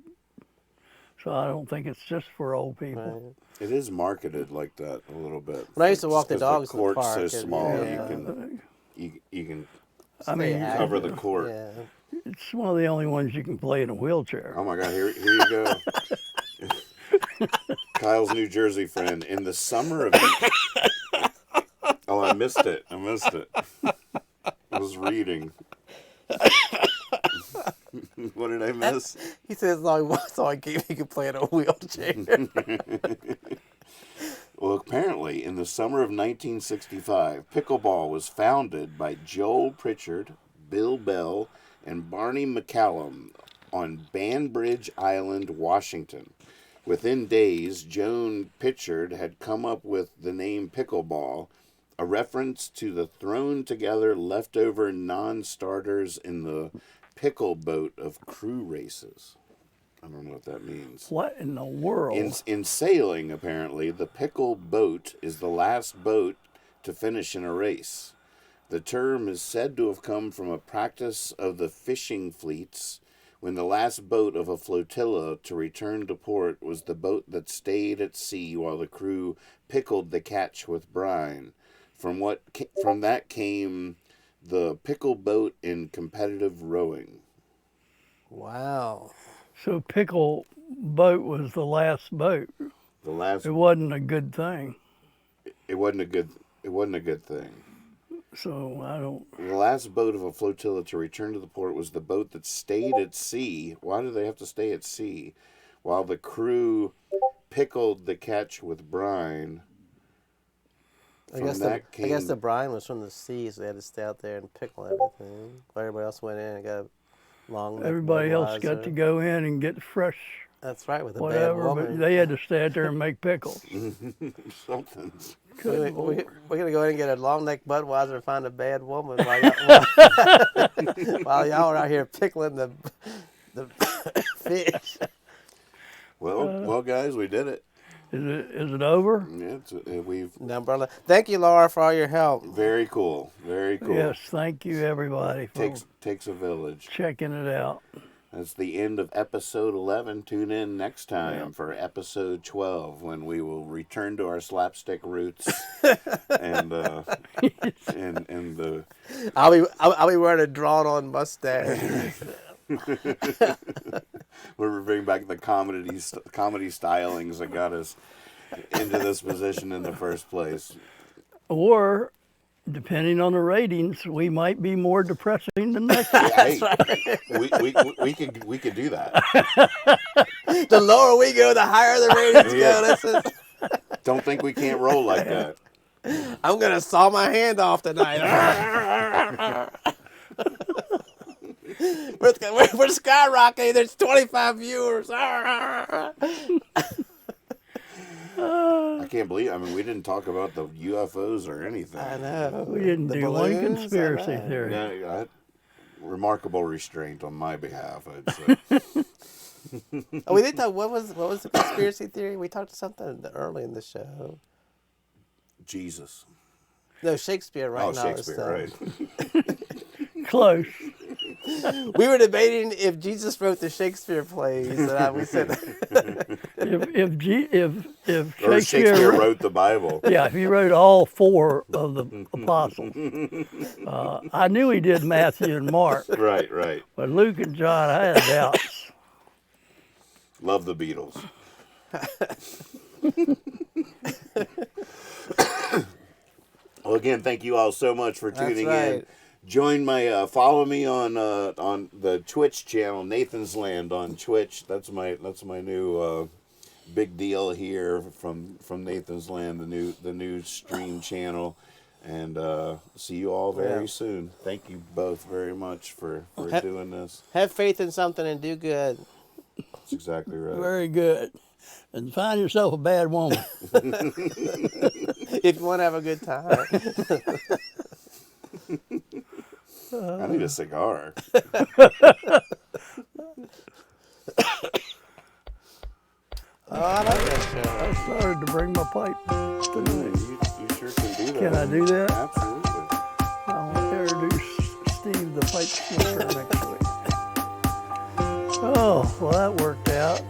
So I don't think it's just for old people. Right. It is marketed like that a little bit. When I used to walk Just the 'cause dogs in the court's park, so it- small, yeah. you can I mean, Stay cover the active. court. Yeah. it's one of the only ones you can play in a wheelchair. Oh my God! Here you go. Kyle's New Jersey friend in the summer of. Oh, I missed it. I was reading. What did I miss? He says that's all he wants, all he can play in a wheelchair. Well, apparently, in the summer of 1965, pickleball was founded by Joel Pritchard, Bill Bell, and Barney McCallum on Banbridge Island, Washington. Within days, Joan Pritchard had come up with the name pickleball, a reference to the thrown-together leftover non-starters in the pickle boat of crew races. I don't know what that means. What in the world? In sailing, apparently, the pickle boat is the last boat to finish in a race. The term is said to have come from a practice of the fishing fleets when the last boat of a flotilla to return to port was the boat that stayed at sea while the crew pickled the catch with brine. From that came the pickle boat in competitive rowing. Wow. So pickle boat was the last boat. The last. It wasn't a good thing. It wasn't a good thing. So I don't. The last boat of a flotilla to return to the port was the boat that stayed at sea. Why do they have to stay at sea? While the crew pickled the catch with brine. I guess the brine was from the sea, so they had to stay out there and pickle everything. While everybody else went in and got a long. Everybody else got to go in and get fresh. That's right, with a whatever, bad woman. But they had to stay out there and make pickles. Something. We're going to go in and get a long neck Budweiser and find a bad woman while y'all are out here pickling the fish. Well, guys, we did it. Is it over? Yeah, we've. The umbrella. Thank you, Laura, for all your help. Very cool. Very cool. Yes, thank you, everybody, for takes a village. checking it out. That's the end of episode 11. Tune in next time for episode 12 when we will return to our slapstick roots and the. I'll be wearing a drawn-on mustache. We're bringing back the comedy stylings that got us into this position in the first place. Or, depending on the ratings, we might be more depressing than next week. Hey, we could do that. The lower we go, the higher the ratings go. Don't think we can't roll like that. I'm gonna saw my hand off tonight. We're skyrocketing. There's 25 viewers. I can't believe. I mean, we didn't talk about the UFOs or anything. I know. We didn't do one balloons, conspiracy theory. Yeah, remarkable restraint on my behalf, I'd say. Oh, we did talk. What was the conspiracy theory? We talked something early in the show. Jesus. No, Shakespeare, right? Oh, Shakespeare, right. Close. We were debating if Jesus wrote the Shakespeare plays. We said if Shakespeare wrote the Bible. Yeah, if he wrote all four of the apostles. I knew he did Matthew and Mark. Right. But Luke and John, I had doubts. Love the Beatles. Well, again, thank you all so much for tuning in. Join follow me on the Twitch channel, Nathan's Land on Twitch. That's my new big deal here from Nathan's Land, the new stream channel. And see you all very soon. Thank you both very much for doing this. Have faith in something and do good. That's exactly right. Very good. And find yourself a bad woman. If you want to have a good time. I need a cigar. I like that show. I started to bring my pipe tonight. You sure can do that. Can I do that? Absolutely. I'll introduce Steve the pipe smoker next week. Oh, well, that worked out.